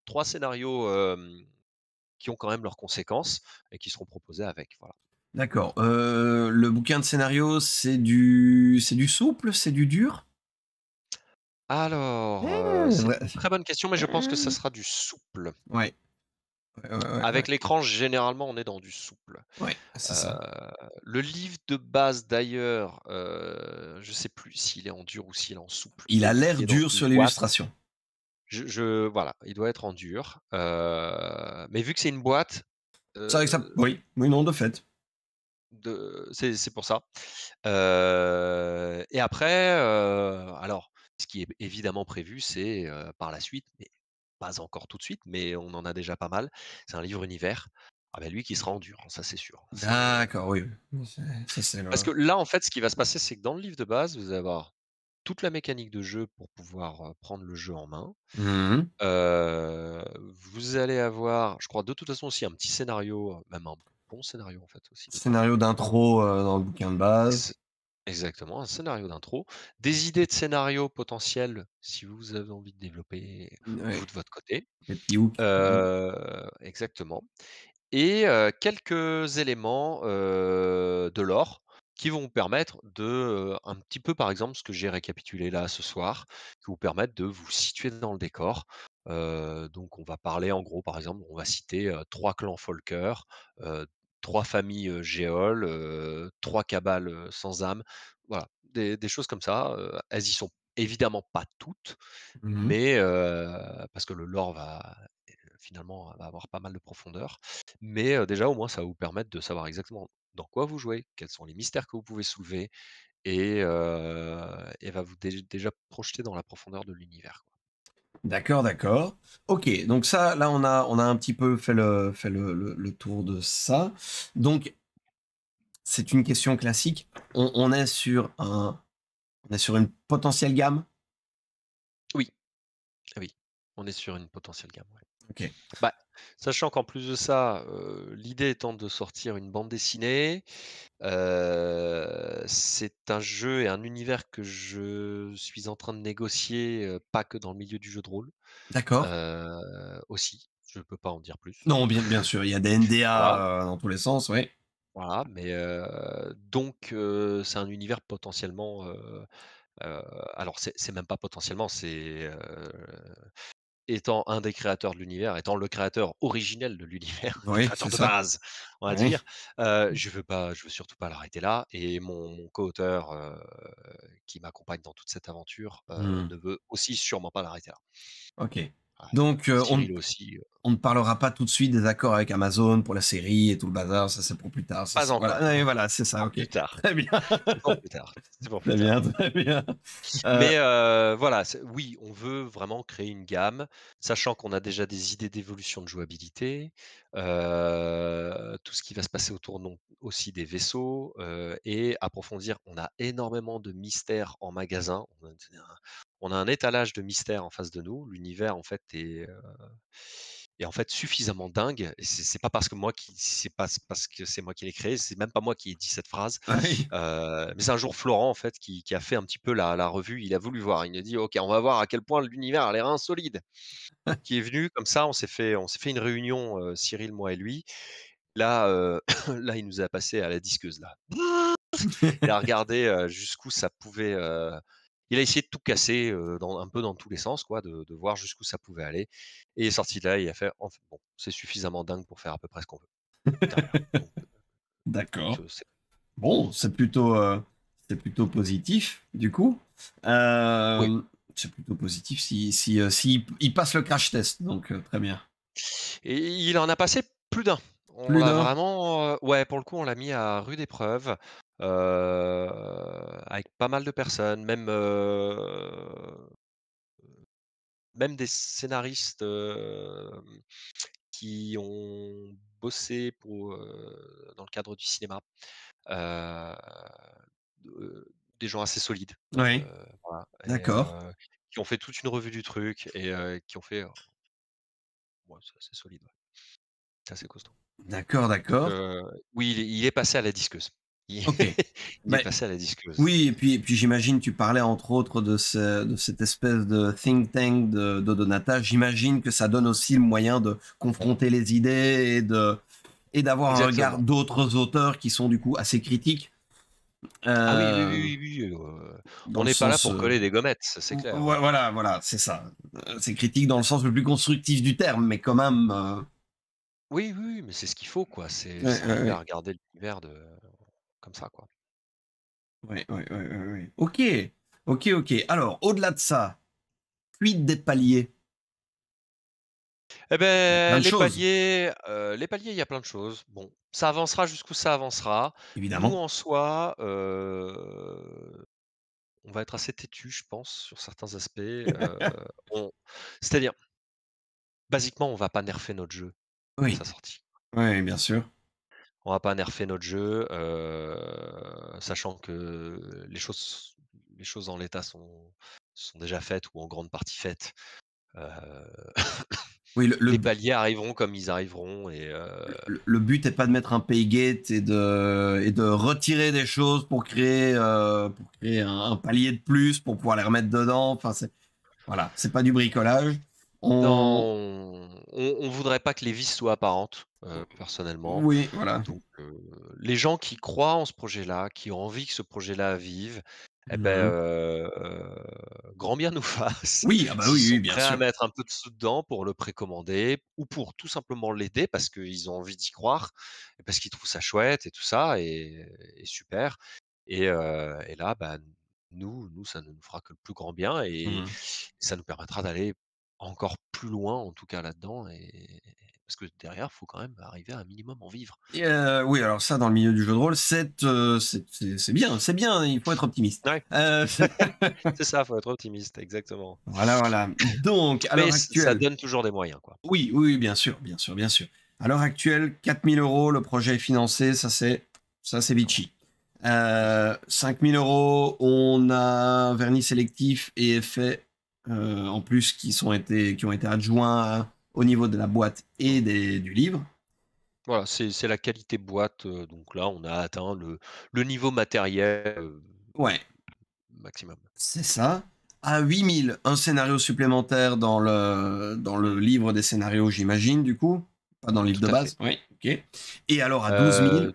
Speaker 2: 3 scénarios, qui ont quand même leurs conséquences et qui seront proposés avec, voilà.
Speaker 1: D'accord. Le bouquin de scénario, c'est du souple, c'est du dur?
Speaker 2: Alors, c'est
Speaker 1: Ouais.
Speaker 2: une très bonne question, mais je pense que ça sera du souple.
Speaker 1: Ouais, ouais, ouais, ouais,
Speaker 2: Avec l'écran, généralement, on est dans du souple.
Speaker 1: ouais, c'est
Speaker 2: Heu,
Speaker 1: ça.
Speaker 2: le livre de base d'ailleurs, je sais plus s'il est en dur ou s'il est en souple,
Speaker 1: Il
Speaker 2: mais
Speaker 1: a
Speaker 2: vu
Speaker 1: l'air
Speaker 2: qu'il est dans
Speaker 1: dur
Speaker 2: une
Speaker 1: sur
Speaker 2: boîte,
Speaker 1: l'illustration.
Speaker 2: je voilà, il doit être en dur, mais vu que c'est une boîte,
Speaker 1: C'est vrai que ça
Speaker 2: heu,
Speaker 1: oui, oui, non, de fait.
Speaker 2: c'est pour ça. Et après, alors ce qui est évidemment prévu, c'est, par la suite, mais pas encore tout de suite, mais on en a déjà pas mal, c'est un livre univers. Ah bah, lui qui sera en dur, hein, ça c'est sûr.
Speaker 1: D'accord, oui, oui. Ça, c'est
Speaker 2: Parce
Speaker 1: le
Speaker 2: que là, en fait, ce qui va se passer, c'est que dans le livre de base, vous allez avoir toute la mécanique de jeu pour pouvoir, prendre le jeu en main.
Speaker 1: mmh
Speaker 2: Vous allez avoir, je crois de toute façon aussi un petit scénario, même un bon scénario en fait aussi dedans.
Speaker 1: Scénario d'intro, dans le bouquin de base.
Speaker 2: Ex exactement, un scénario d'intro, des idées de scénario potentielles si vous avez envie de développer, vous
Speaker 1: Ouais,
Speaker 2: de votre côté.
Speaker 1: les petits hooks. Mmh.
Speaker 2: Exactement. Et quelques éléments, de lore qui vont vous permettre de, un petit peu, par exemple, ce que j'ai récapitulé là ce soir, qui vous permettent de vous situer dans le décor. Donc on va parler en gros, par exemple, on va citer, 3 clans Folker, heu, 3 familles, Géoles, 3 cabales, sans âme. Voilà, des choses comme ça, elles y sont évidemment pas toutes,
Speaker 1: Mmh.
Speaker 2: mais parce que le lore va, finalement, va avoir pas mal de profondeur. Mais déjà, au moins, ça va vous permettre de savoir exactement dans quoi vous jouez, quels sont les mystères que vous pouvez soulever et va vous déjà projeter dans la profondeur de l'univers, quoi.
Speaker 1: D'accord, d'accord. OK, donc ça, là, on a un petit peu fait le tour de ça. Donc c'est une question classique. On est sur une potentielle gamme?
Speaker 2: Oui, oui, on est sur une potentielle gamme, ouais.
Speaker 1: OK.
Speaker 2: Bah, sachant qu'en plus de ça, l'idée étant de sortir une bande dessinée, c'est un jeu et un univers que je suis en train de négocier, pas que dans le milieu du jeu de rôle,
Speaker 1: D'accord.
Speaker 2: aussi. Je peux pas en dire plus.
Speaker 1: Non, bien sûr, il y a des
Speaker 2: Voilà.
Speaker 1: NDA, dans tous les sens, oui.
Speaker 2: Voilà, mais donc c'est un univers potentiellement, Heu, alors c'est même pas potentiellement, c'est, étant un des créateurs de l'univers, étant le créateur originel de l'univers, le
Speaker 1: Oui,
Speaker 2: créateur
Speaker 1: c'est
Speaker 2: de
Speaker 1: ça.
Speaker 2: base, on va
Speaker 1: Oui.
Speaker 2: dire, je veux surtout pas l'arrêter là et mon coauteur, qui m'accompagne dans toute cette aventure,
Speaker 1: Mmh.
Speaker 2: ne veut aussi sûrement pas l'arrêter là.
Speaker 1: OK.
Speaker 2: Voilà.
Speaker 1: Donc,
Speaker 2: Cyril aussi,
Speaker 1: on ne parlera pas tout de suite des accords avec Amazon pour la série et tout le bazar, ça c'est pour plus tard. Ça,
Speaker 2: pas
Speaker 1: voilà,
Speaker 2: encore,
Speaker 1: ouais, voilà, c'est ça,
Speaker 2: pour
Speaker 1: OK.
Speaker 2: plus tard,
Speaker 1: Très bien.
Speaker 2: c'est pour plus tard, c'est pour plus
Speaker 1: Très
Speaker 2: tard.
Speaker 1: bien, très bien. Heu,
Speaker 2: Mais voilà, oui, on veut vraiment créer une gamme, sachant qu'on a déjà des idées d'évolution de jouabilité, tout ce qui va se passer autour non aussi des vaisseaux, et approfondir. On a énormément de mystères en magasin. On a un étalage de mystères en face de nous. L'univers en fait est en fait suffisamment dingue et c'est pas parce que c'est pas parce que c'est moi qui l'ai créé, c'est même pas moi qui ai dit cette phrase.
Speaker 1: oui.
Speaker 2: Mais c'est un jour Florent en fait qui a fait un petit peu la revue, il a voulu voir. Il a dit: «OK, on va voir à quel point l'univers a l'air insolide». Donc il est venu comme ça, on s'est fait une réunion, Cyril, moi et lui. Là, là, il nous a passé à la disqueuse là. Il a regardé, jusqu'où ça pouvait, il a essayé de tout casser, dans un peu dans tous les sens quoi, de voir jusqu'où ça pouvait aller et il est sorti de là, il a fait: «En fait, bon, c'est suffisamment dingue pour faire à peu près ce qu'on veut derrière». Donc
Speaker 1: D'accord.
Speaker 2: c'est
Speaker 1: Bon, c'est plutôt positif, du coup.
Speaker 2: oui.
Speaker 1: C'est plutôt positif si il passe le crash test, donc très bien.
Speaker 2: Et il en a passé plus d'un. On
Speaker 1: Plus
Speaker 2: l'a
Speaker 1: d'un?
Speaker 2: vraiment, ouais, pour le coup, on l'a mis à rude épreuve, avec pas mal de personnes, même des scénaristes, qui ont bossé dans le cadre du cinéma, heu, des gens assez solides,
Speaker 1: Oui,
Speaker 2: voilà et
Speaker 1: d'accord.
Speaker 2: qui ont fait toute une revue du truc et qui ont fait, ouais, c'est assez solide, ouais, c'est assez costaud.
Speaker 1: D'accord,
Speaker 2: Donc
Speaker 1: d'accord.
Speaker 2: oui, il est passé à la disqueuse. Il
Speaker 1: OK.
Speaker 2: il est
Speaker 1: Beh,
Speaker 2: passé à la disqueuse.
Speaker 1: oui, et puis j'imagine tu parlais entre autres de cette espèce de think tank d'Odonata. J'imagine que ça donne aussi le moyen de confronter les idées et d'avoir un regard
Speaker 2: Exactement.
Speaker 1: d'autres auteurs qui sont du coup assez critiques,
Speaker 2: Ah oui, oui,
Speaker 1: heu,
Speaker 2: oui, oui, oui,
Speaker 1: dans
Speaker 2: on
Speaker 1: le
Speaker 2: n'est pas là
Speaker 1: sens,
Speaker 2: pour coller des gommettes, ça c'est clair, ouais.
Speaker 1: voilà, voilà, c'est ça. C'est critique dans le sens le plus constructif du terme, mais quand même,
Speaker 2: Oui, oui, oui, mais c'est ce qu'il faut quoi, c'est
Speaker 1: ouais, ouais,
Speaker 2: arriver à
Speaker 1: ouais.
Speaker 2: regarder l'univers de comme ça quoi.
Speaker 1: Ouais, ouais, ouais, ouais, ouais. OK. OK, OK. Alors, au-delà de ça, quid des paliers?
Speaker 2: Eh
Speaker 1: Il y a plein
Speaker 2: beh,
Speaker 1: de choses,
Speaker 2: les paliers, il y a plein de choses. Bon, ça avancera jusqu'où ça avancera. Nous
Speaker 1: évidemment.
Speaker 2: en soi, on va être assez têtus, je pense, sur certains aspects, on c'est-à-dire, basiquement, on va pas nerfer notre jeu à
Speaker 1: Oui,
Speaker 2: sa sortie.
Speaker 1: oui, bien sûr.
Speaker 2: On va pas nerfer notre jeu, sachant que les choses en l'état sont déjà faites ou en grande partie faites. Heu,
Speaker 1: Oui,
Speaker 2: les paliers arriveront comme ils arriveront et
Speaker 1: le but est pas de mettre un paygate et de retirer des choses pour créer un palier de plus pour pouvoir les remettre dedans. Enfin, voilà, c'est pas du bricolage. On,
Speaker 2: on voudrait pas que les vis soient apparentes, personnellement.
Speaker 1: oui, voilà.
Speaker 2: Donc les gens qui croient en ce projet-là, qui ont envie que ce projet-là vive, eh ben,
Speaker 1: Mhm.
Speaker 2: grand bien nous fasse.
Speaker 1: Oui, ah bah
Speaker 2: S'ils
Speaker 1: oui,
Speaker 2: sont
Speaker 1: oui, bien
Speaker 2: prêts à
Speaker 1: sûr.
Speaker 2: mettre un peu de sous dedans pour le précommander ou pour tout simplement l'aider parce qu'ils ont envie d'y croire et parce qu'ils trouvent ça chouette et tout ça et super et là, bah, nous, ça ne nous fera que le plus grand bien et
Speaker 1: Mhm.
Speaker 2: ça nous permettra d'aller encore plus loin, en tout cas là-dedans et parce que derrière, il faut quand même arriver à un minimum en vivre.
Speaker 1: Et oui, alors ça, dans le milieu du jeu de rôle, c'est bien, c'est bien. Il faut être optimiste.
Speaker 2: Ouais,
Speaker 1: Euh,
Speaker 2: c'est ça, faut être optimiste, exactement.
Speaker 1: voilà, voilà. Donc, à
Speaker 2: Mais
Speaker 1: l'heure
Speaker 2: ça
Speaker 1: actuelle,
Speaker 2: donne toujours des moyens, quoi.
Speaker 1: oui, oui, oui, bien sûr, bien sûr, bien sûr. À l'heure actuelle, 4 000 €, le projet est financé, ça c'est Vichy.
Speaker 2: Oui.
Speaker 1: 5 000 €, on a un vernis sélectif et effets en plus qui ont été adjoints au niveau de la boîte et du livre.
Speaker 2: Voilà, c'est la qualité boîte, donc là, on a atteint le niveau matériel,
Speaker 1: Ouais,
Speaker 2: maximum.
Speaker 1: c'est ça. À 8 000, un scénario supplémentaire dans le livre des scénarios, j'imagine, du coup. Pas dans le livre
Speaker 2: Tout
Speaker 1: de
Speaker 2: à fait.
Speaker 1: base. Oui, ok. Et alors à 12 000,
Speaker 2: Heu,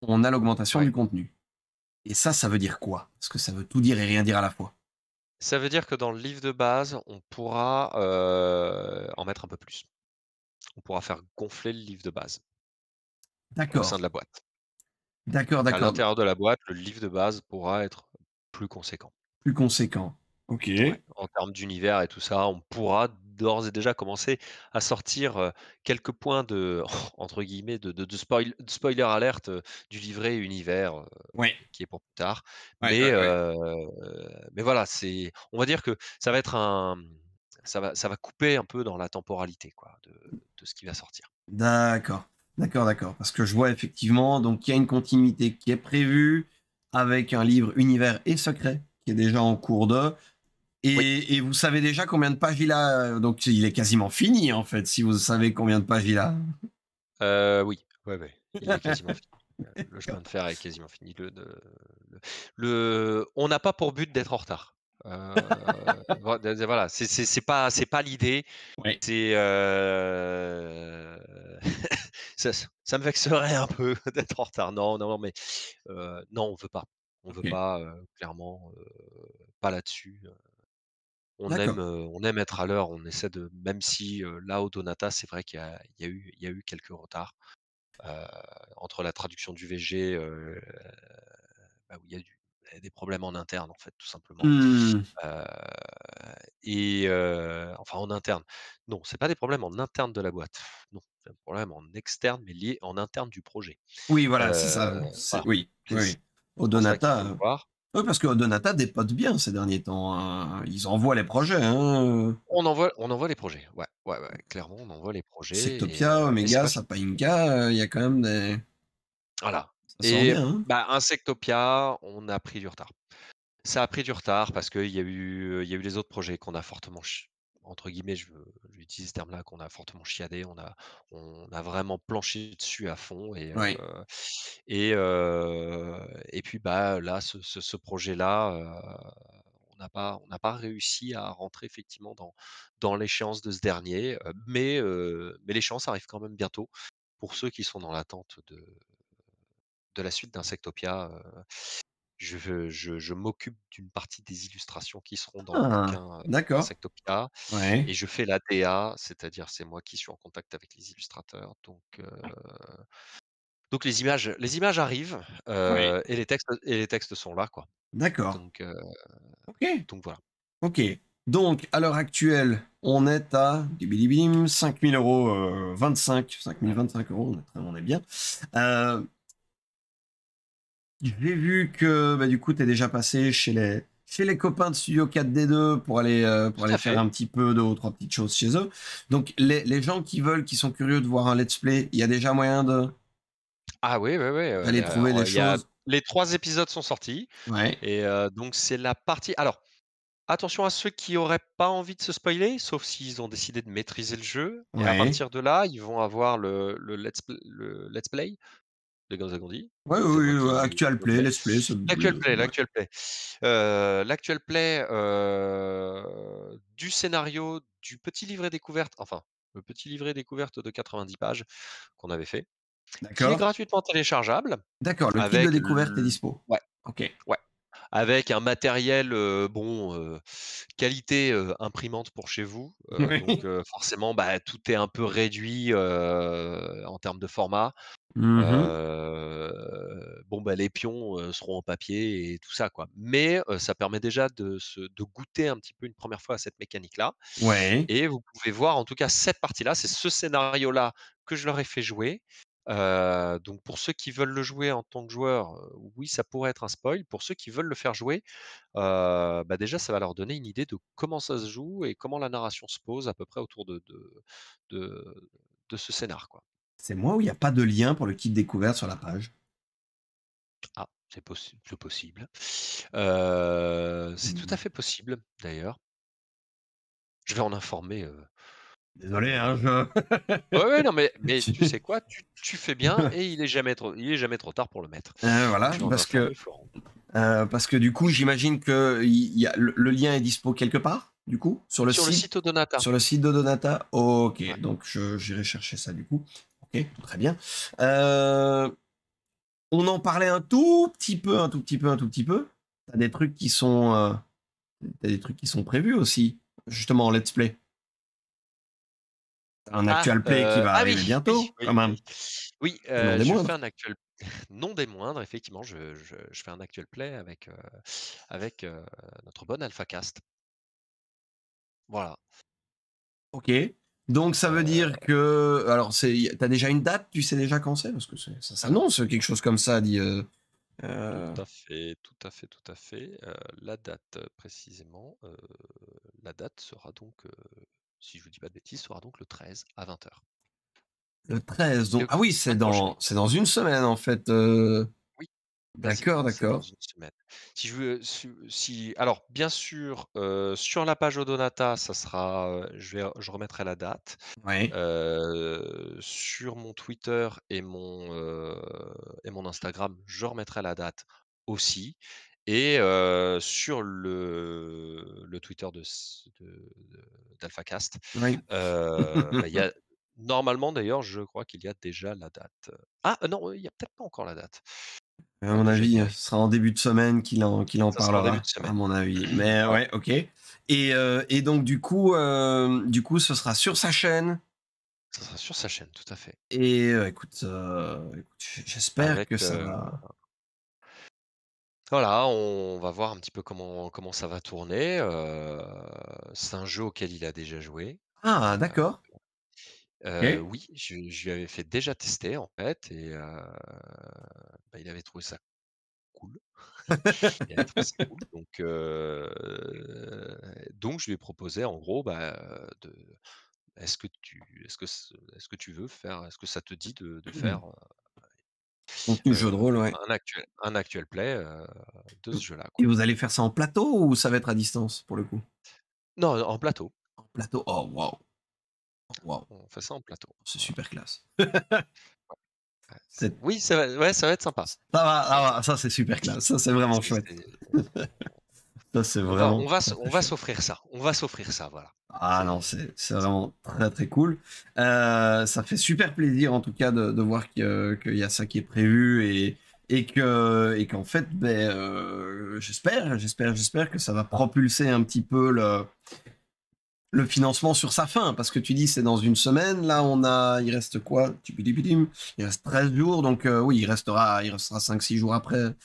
Speaker 1: on a l'augmentation
Speaker 2: ouais.
Speaker 1: du contenu. Et ça veut dire quoi? Parce que ça veut tout dire et rien dire à la fois.
Speaker 2: Ça veut dire que dans le livre de base, on pourra, en mettre un peu plus. On pourra faire gonfler le livre de base au sein
Speaker 1: D'accord,
Speaker 2: de la boîte.
Speaker 1: d'accord,
Speaker 2: À
Speaker 1: d'accord,
Speaker 2: l'intérieur de la boîte, le livre de base pourra être plus conséquent.
Speaker 1: plus conséquent. OK.
Speaker 2: Ouais, en termes d'univers et tout ça, on pourra d'ores et déjà commencer à sortir, quelques points de entre guillemets de spoiler alert, du livret univers,
Speaker 1: Ouais,
Speaker 2: qui est pour plus tard.
Speaker 1: ouais, ouais,
Speaker 2: Mais,
Speaker 1: ouais.
Speaker 2: mais voilà, c'est on va dire que ça va être ça va couper un peu dans la temporalité quoi, de ce qui va sortir.
Speaker 1: D'accord, d'accord, d'accord. Parce que je vois effectivement, donc il y a une continuité qui est prévue avec un livre Univers et Secret qui est déjà en cours de.
Speaker 2: Oui,
Speaker 1: Et vous savez déjà combien de pages il a? Donc il est quasiment fini en fait, si vous savez combien de pages il a.
Speaker 2: oui, ouais, ouais, il est quasiment fini. Le chemin de fer est quasiment fini. On n'a pas pour but d'être en retard. Voilà, c'est pas l'idée.
Speaker 1: Ouais,
Speaker 2: C'est, ça me vexerait un peu d'être en retard. Non, non, non, mais, non, on veut pas. On veut
Speaker 1: ok,
Speaker 2: pas, clairement, pas là-dessus.
Speaker 1: d'accord.
Speaker 2: On aime être à l'heure. On essaie de même si, là, au Donata, c'est vrai qu'il y a eu quelques retards, heu, entre la traduction du VG, bah, où il y a des problèmes en interne, en fait, tout simplement.
Speaker 1: Hmm.
Speaker 2: Heu et enfin en interne. Non, c'est pas des problèmes en interne de la boîte. Non, c'est un problème en externe, mais lié en interne du projet.
Speaker 1: Oui, voilà, c'est
Speaker 2: Heu,
Speaker 1: ça.
Speaker 2: voilà,
Speaker 1: Oui,
Speaker 2: c'est
Speaker 1: oui, oui.
Speaker 2: c'est pour ça qu'il
Speaker 1: Odonata.
Speaker 2: faut le voir.
Speaker 1: Oui, parce que Odonata dépote bien ces derniers temps, hein. Ils envoient les projets, hein.
Speaker 2: On envoie les projets. Ouais, ouais, ouais, clairement, on envoie les projets
Speaker 1: Sectopia,
Speaker 2: et c'est
Speaker 1: Omega,
Speaker 2: vrai que
Speaker 1: Sapainka, il y a quand même des.
Speaker 2: voilà
Speaker 1: Ça sort
Speaker 2: et
Speaker 1: bien, hein.
Speaker 2: bah, Insectopia, on a pris du retard. Ça a pris du retard parce qu'il y a eu les autres projets qu'on a fortement entre guillemets, je vais utiliser ce terme-là, qu'on a fortement chiadé. On a vraiment planché dessus à fond
Speaker 1: Ouais,
Speaker 2: et puis, bah, là, ce projet-là, on n'a pas réussi à rentrer effectivement dans l'échéance de ce dernier, mais l'échéance arrive quand même bientôt pour ceux qui sont dans l'attente de la suite d'Insectopia. Je m'occupe d'une partie des illustrations qui seront dans le
Speaker 1: ah,
Speaker 2: bouquin,
Speaker 1: d'accord.
Speaker 2: Insectopia
Speaker 1: Ouais,
Speaker 2: et je fais la DA, c'est-à-dire c'est moi qui suis en contact avec les illustrateurs donc les images arrivent,
Speaker 1: ouais,
Speaker 2: et les textes sont là quoi.
Speaker 1: d'accord.
Speaker 2: Donc
Speaker 1: OK,
Speaker 2: donc voilà.
Speaker 1: OK. Donc à l'heure actuelle, on est à dibidibidim, 5 000 €, 5 025 €, on est bien. Heu, j'ai vu que, bah, du coup, tu es déjà passé chez les copains de Studio 4D2 pour
Speaker 2: Tout
Speaker 1: aller
Speaker 2: à
Speaker 1: faire
Speaker 2: fait.
Speaker 1: un petit peu 2 ou 3 petites choses chez eux. Donc les gens qui sont curieux de voir un let's play, il y a déjà moyen
Speaker 2: Ah oui, oui, oui,
Speaker 1: d'aller trouver des
Speaker 2: il y a
Speaker 1: choses?
Speaker 2: les 3 épisodes sont sortis
Speaker 1: Ouais,
Speaker 2: et donc c'est la partie alors attention à ceux qui auraient pas envie de se spoiler, sauf s'ils ont décidé de maîtriser le jeu et à
Speaker 1: ouais.
Speaker 2: partir de là, ils vont avoir le let's play de Gonzagondi.
Speaker 1: Ouais,
Speaker 2: C'est
Speaker 1: oui,
Speaker 2: moi
Speaker 1: oui, ouais,
Speaker 2: qui
Speaker 1: actual
Speaker 2: le
Speaker 1: play,
Speaker 2: fais.
Speaker 1: let's play, c'est les
Speaker 2: L'actual
Speaker 1: 2,
Speaker 2: play,
Speaker 1: ouais.
Speaker 2: l'actual play. L'actual play, du scénario du petit livret découverte, enfin, le petit livret découverte de 90 pages qu'on avait fait, qui est
Speaker 1: D'accord.
Speaker 2: gratuitement téléchargeable
Speaker 1: D'accord, le kit de
Speaker 2: avec
Speaker 1: découverte est dispo.
Speaker 2: ouais,
Speaker 1: OK.
Speaker 2: ouais. Avec un matériel, qualité, imprimante pour chez vous, donc
Speaker 1: Oui.
Speaker 2: forcément, bah, tout est un peu réduit, en termes de format.
Speaker 1: Mmh.
Speaker 2: Bon, bah, les pions, seront en papier et tout ça, quoi. Mais ça permet déjà de goûter un petit peu une première fois à cette mécanique-là
Speaker 1: Ouais,
Speaker 2: et vous pouvez voir en tout cas cette partie-là, c'est ce scénario-là que je leur ai fait jouer. Donc pour ceux qui veulent le jouer en tant que joueur, oui, ça pourrait être un spoil. Pour ceux qui veulent le faire jouer, bah, déjà ça va leur donner une idée de comment ça se joue et comment la narration se pose à peu près autour de de ce scénar, quoi.
Speaker 1: c'est moi où il y a pas de lien pour le kit découverte sur la page?
Speaker 2: Ah, c'est possible. C'est tout à
Speaker 1: Mmh.
Speaker 2: fait possible d'ailleurs. Je vais en informer,
Speaker 1: Désolé, hein, je
Speaker 2: ouais, ouais, non, mais tu
Speaker 1: tu
Speaker 2: sais quoi? Tu fais bien et il est jamais trop tard pour le mettre. Donc
Speaker 1: voilà,
Speaker 2: je vais en informer Florent.
Speaker 1: parce que du coup, j'imagine qu'il y a le lien est dispo quelque part, du coup? Sur le
Speaker 2: Sur le
Speaker 1: site?
Speaker 2: site Odonata.
Speaker 1: Sur le site de Donata?
Speaker 2: Ouais.
Speaker 1: OK, donc j'irai chercher ça du coup. OK, très bien. Heu On en parlait un tout petit peu, un tout petit peu, un tout petit peu. T'as des trucs qui sont, t'as des trucs qui sont prévus aussi, justement en let's play. Un
Speaker 2: Ah,
Speaker 1: actual play qui va
Speaker 2: ah
Speaker 1: arriver
Speaker 2: oui, oui,
Speaker 1: bientôt,
Speaker 2: oui,
Speaker 1: quand
Speaker 2: oui.
Speaker 1: même,
Speaker 2: Oui,
Speaker 1: et non des
Speaker 2: je fais
Speaker 1: moindres.
Speaker 2: un actual non des moindres, effectivement, je fais un actual play avec, notre bon AlphaCast. Voilà,
Speaker 1: Ok. Donc ça veut
Speaker 2: heu,
Speaker 1: dire que, alors t'as déjà une date, tu sais déjà quand c'est, parce que ça s'annonce quelque chose comme ça, dit.
Speaker 2: tout
Speaker 1: Euh,
Speaker 2: à fait, tout à fait, tout à fait, la date, précisément, la date sera donc, si je vous dis pas de bêtises, sera donc le 13 à 20 h.
Speaker 1: le 13. Donc
Speaker 2: De
Speaker 1: ah oui,
Speaker 2: semaine prochaine.
Speaker 1: c'est dans une semaine en fait.
Speaker 2: Oui,
Speaker 1: D'accord,
Speaker 2: basiquement, c'est dans
Speaker 1: d'accord.
Speaker 2: une semaine. Si je veux si alors bien sûr, sur la page Odonata, ça sera, je remettrai la date.
Speaker 1: Ouais.
Speaker 2: Sur mon Twitter et mon Instagram, je remettrai la date aussi et sur le Twitter d'AlphaCast,
Speaker 1: Oui.
Speaker 2: bah, il y a normalement d'ailleurs, je crois qu'il y a déjà la date. Ah non, il y a peut-être pas encore la date.
Speaker 1: À mon
Speaker 2: Que je
Speaker 1: avis,
Speaker 2: vérifie.
Speaker 1: ce sera en début de semaine qu'il en
Speaker 2: Ça sera en début de
Speaker 1: parlera,
Speaker 2: semaine.
Speaker 1: à mon avis. Mais
Speaker 2: Voilà,
Speaker 1: ouais, ok. Et donc du coup, ce sera sur sa chaîne.
Speaker 2: ça sera sur sa chaîne, tout à fait.
Speaker 1: Et écoute, j'espère
Speaker 2: Avec,
Speaker 1: que ça va.
Speaker 2: voilà, on va voir un petit peu comment ça va tourner, c'est un jeu auquel il a déjà joué.
Speaker 1: Ah, d'accord. Ok.
Speaker 2: Oui, je lui avais fait déjà tester en fait et bah, il avait trouvé ça cool. Il avait trouvé ça cool donc je lui ai proposé en gros, bah, de est-ce que tu veux faire est-ce que ça te dit de faire,
Speaker 1: Contenu jeu de rôle, ouais.
Speaker 2: un actual play, de ce jeu-là,
Speaker 1: Et
Speaker 2: quoi?
Speaker 1: vous allez faire ça en plateau ou ça va être à distance pour le coup?
Speaker 2: Non, en plateau,
Speaker 1: En plateau. Oh waouh, oh, waouh,
Speaker 2: on fait ça en plateau,
Speaker 1: c'est
Speaker 2: voilà.
Speaker 1: super classe.
Speaker 2: Ouais,
Speaker 1: C'est-
Speaker 2: oui, ça va être sympa,
Speaker 1: ça
Speaker 2: ça va être
Speaker 1: va, ça c'est super classe. Ça c'est vraiment chouette.
Speaker 2: c'est
Speaker 1: Ça c'est vraiment très
Speaker 2: on
Speaker 1: très
Speaker 2: va
Speaker 1: chouette.
Speaker 2: s'offrir ça, on va s'offrir ça, voilà.
Speaker 1: Ah non,
Speaker 2: C'est
Speaker 1: c'est vraiment très très cool. Ça fait super plaisir en tout cas de voir qu'il y a ça qui est prévu et qu'en fait, ben, j'espère que ça va propulser un petit peu le financement sur sa fin, parce que tu dis c'est dans une semaine, là il reste quoi? Tipidipidim. Il reste 13 jours, donc oui, il restera 5-6 jours après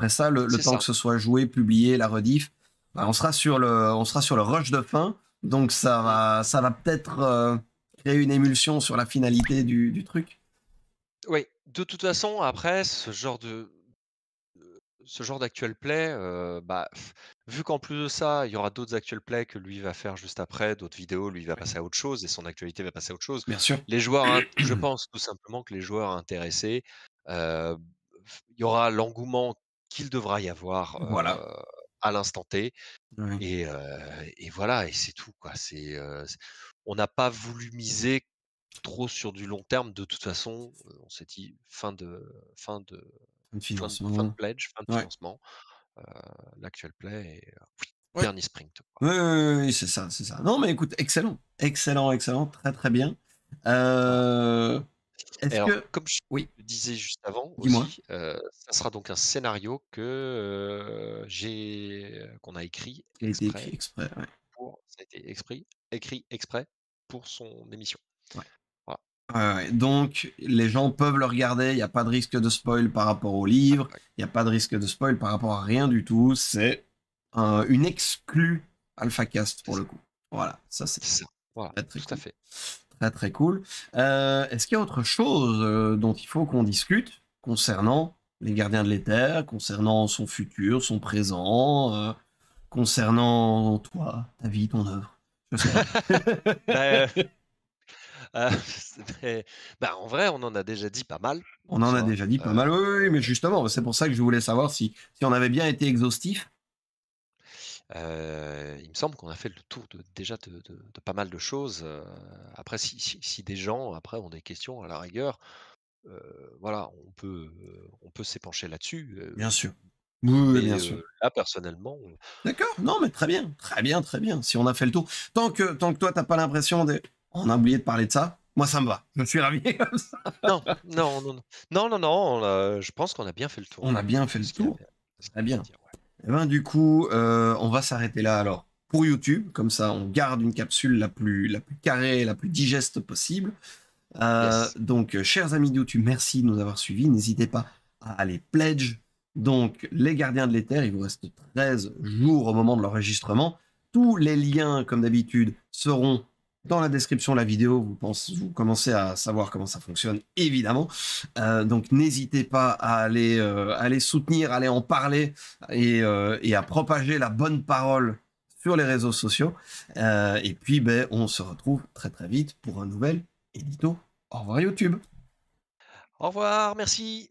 Speaker 1: ça, le
Speaker 2: c'est
Speaker 1: temps
Speaker 2: ça.
Speaker 1: que ce soit joué, publié, la rediff, bah, on sera sur le rush de fin, donc
Speaker 2: Mmh.
Speaker 1: ça va peut-être créer une émulsion sur la finalité du truc.
Speaker 2: Oui, de toute façon, après ce genre d'actual play, bah, vu qu'en plus de ça, il y aura d'autres actual play que lui va faire juste après, d'autres vidéos, lui va
Speaker 1: Ouais,
Speaker 2: passer à autre chose et son actualité va passer à autre chose.
Speaker 1: bien sûr.
Speaker 2: Les joueurs int Je pense tout simplement que les joueurs intéressés, heu, il y aura l'engouement qu'il devra y avoir,
Speaker 1: Voilà.
Speaker 2: à l'instant T
Speaker 1: Ouais.
Speaker 2: et voilà et c'est tout quoi. On n'a pas voulu miser trop sur du long terme. De toute façon, on s'est dit
Speaker 1: Un
Speaker 2: fin de
Speaker 1: financement.
Speaker 2: pledge, fin de
Speaker 1: Ouais.
Speaker 2: financement, heu, l'actuel play et
Speaker 1: Ouais.
Speaker 2: dernier sprint, quoi.
Speaker 1: Oui, oui, oui, oui, c'est ça, c'est ça. Non, mais écoute, excellent, excellent, excellent, très, très bien.
Speaker 2: Voilà
Speaker 1: Euh,
Speaker 2: et
Speaker 1: Est-ce
Speaker 2: alors,
Speaker 1: que,
Speaker 2: comme je
Speaker 1: oui,
Speaker 2: te disais juste avant
Speaker 1: dis-moi,
Speaker 2: aussi, ça sera donc un scénario qu'on a écrit
Speaker 1: il a été écrit
Speaker 2: exprès
Speaker 1: exprès, ouais.
Speaker 2: ça a été écrit exprès pour son émission.
Speaker 1: Ouais.
Speaker 2: Voilà,
Speaker 1: Ouais, ouais. Donc, les gens peuvent le regarder, il n'y a pas de risque de spoil par rapport au livre,
Speaker 2: ouais,
Speaker 1: il n'y a pas de risque de spoil par rapport à rien du tout, c'est une exclue AlphaCast
Speaker 2: c'est
Speaker 1: pour
Speaker 2: ça,
Speaker 1: le coup. Voilà, ça c'est
Speaker 2: c'est ça. Voilà,
Speaker 1: très très
Speaker 2: tout à
Speaker 1: cool.
Speaker 2: fait.
Speaker 1: Très très cool. Est-ce qu'il y a autre chose dont il faut qu'on discute concernant les gardiens de l'Éther, concernant son futur, son présent, concernant toi, ta vie, ton œuvre? Je sais pas.
Speaker 2: Bah, c'est bah, en vrai, on en a déjà dit pas mal
Speaker 1: On
Speaker 2: en
Speaker 1: en a
Speaker 2: soi,
Speaker 1: déjà dit pas mal, oui, oui, oui, mais justement, c'est pour ça que je voulais savoir si on avait bien été exhaustif.
Speaker 2: il me semble qu'on a fait le tour de pas mal de choses, après si des gens après ont des questions à la rigueur, voilà, on peut s'épancher là-dessus,
Speaker 1: Bien sûr. Oui, oui,
Speaker 2: mais
Speaker 1: bien sûr.
Speaker 2: là personnellement,
Speaker 1: D'accord, non, mais très bien, très bien. Si on a fait le tour. Tant que toi, t'as pas l'impression de. On a oublié de parler de ça. Moi, ça me va. Je suis ravi.
Speaker 2: Non, non, non, non. Non, non, non, je pense qu'on a bien fait le tour
Speaker 1: On a bien fait
Speaker 2: de
Speaker 1: le
Speaker 2: ce qu'il y
Speaker 1: tour.
Speaker 2: avait de ce
Speaker 1: Très
Speaker 2: qu'il y avait à
Speaker 1: bien.
Speaker 2: dire, ouais.
Speaker 1: Eh ben, du coup, on va s'arrêter là alors pour YouTube. Comme ça, on garde une capsule la plus carrée, la plus digeste possible.
Speaker 2: Yes.
Speaker 1: Donc, chers amis de YouTube, merci de nous avoir suivis. N'hésitez pas à aller pledge. Donc, les gardiens de l'éther, il vous reste 13 jours au moment de l'enregistrement. Tous les liens, comme d'habitude, seront dans la description de la vidéo. Vous commencez à savoir comment ça fonctionne, évidemment. Donc, n'hésitez pas à aller soutenir, à aller en parler et à propager la bonne parole sur les réseaux sociaux. Et puis, ben, on se retrouve très très vite pour un nouvel édito. Au revoir YouTube.
Speaker 2: Au revoir, merci.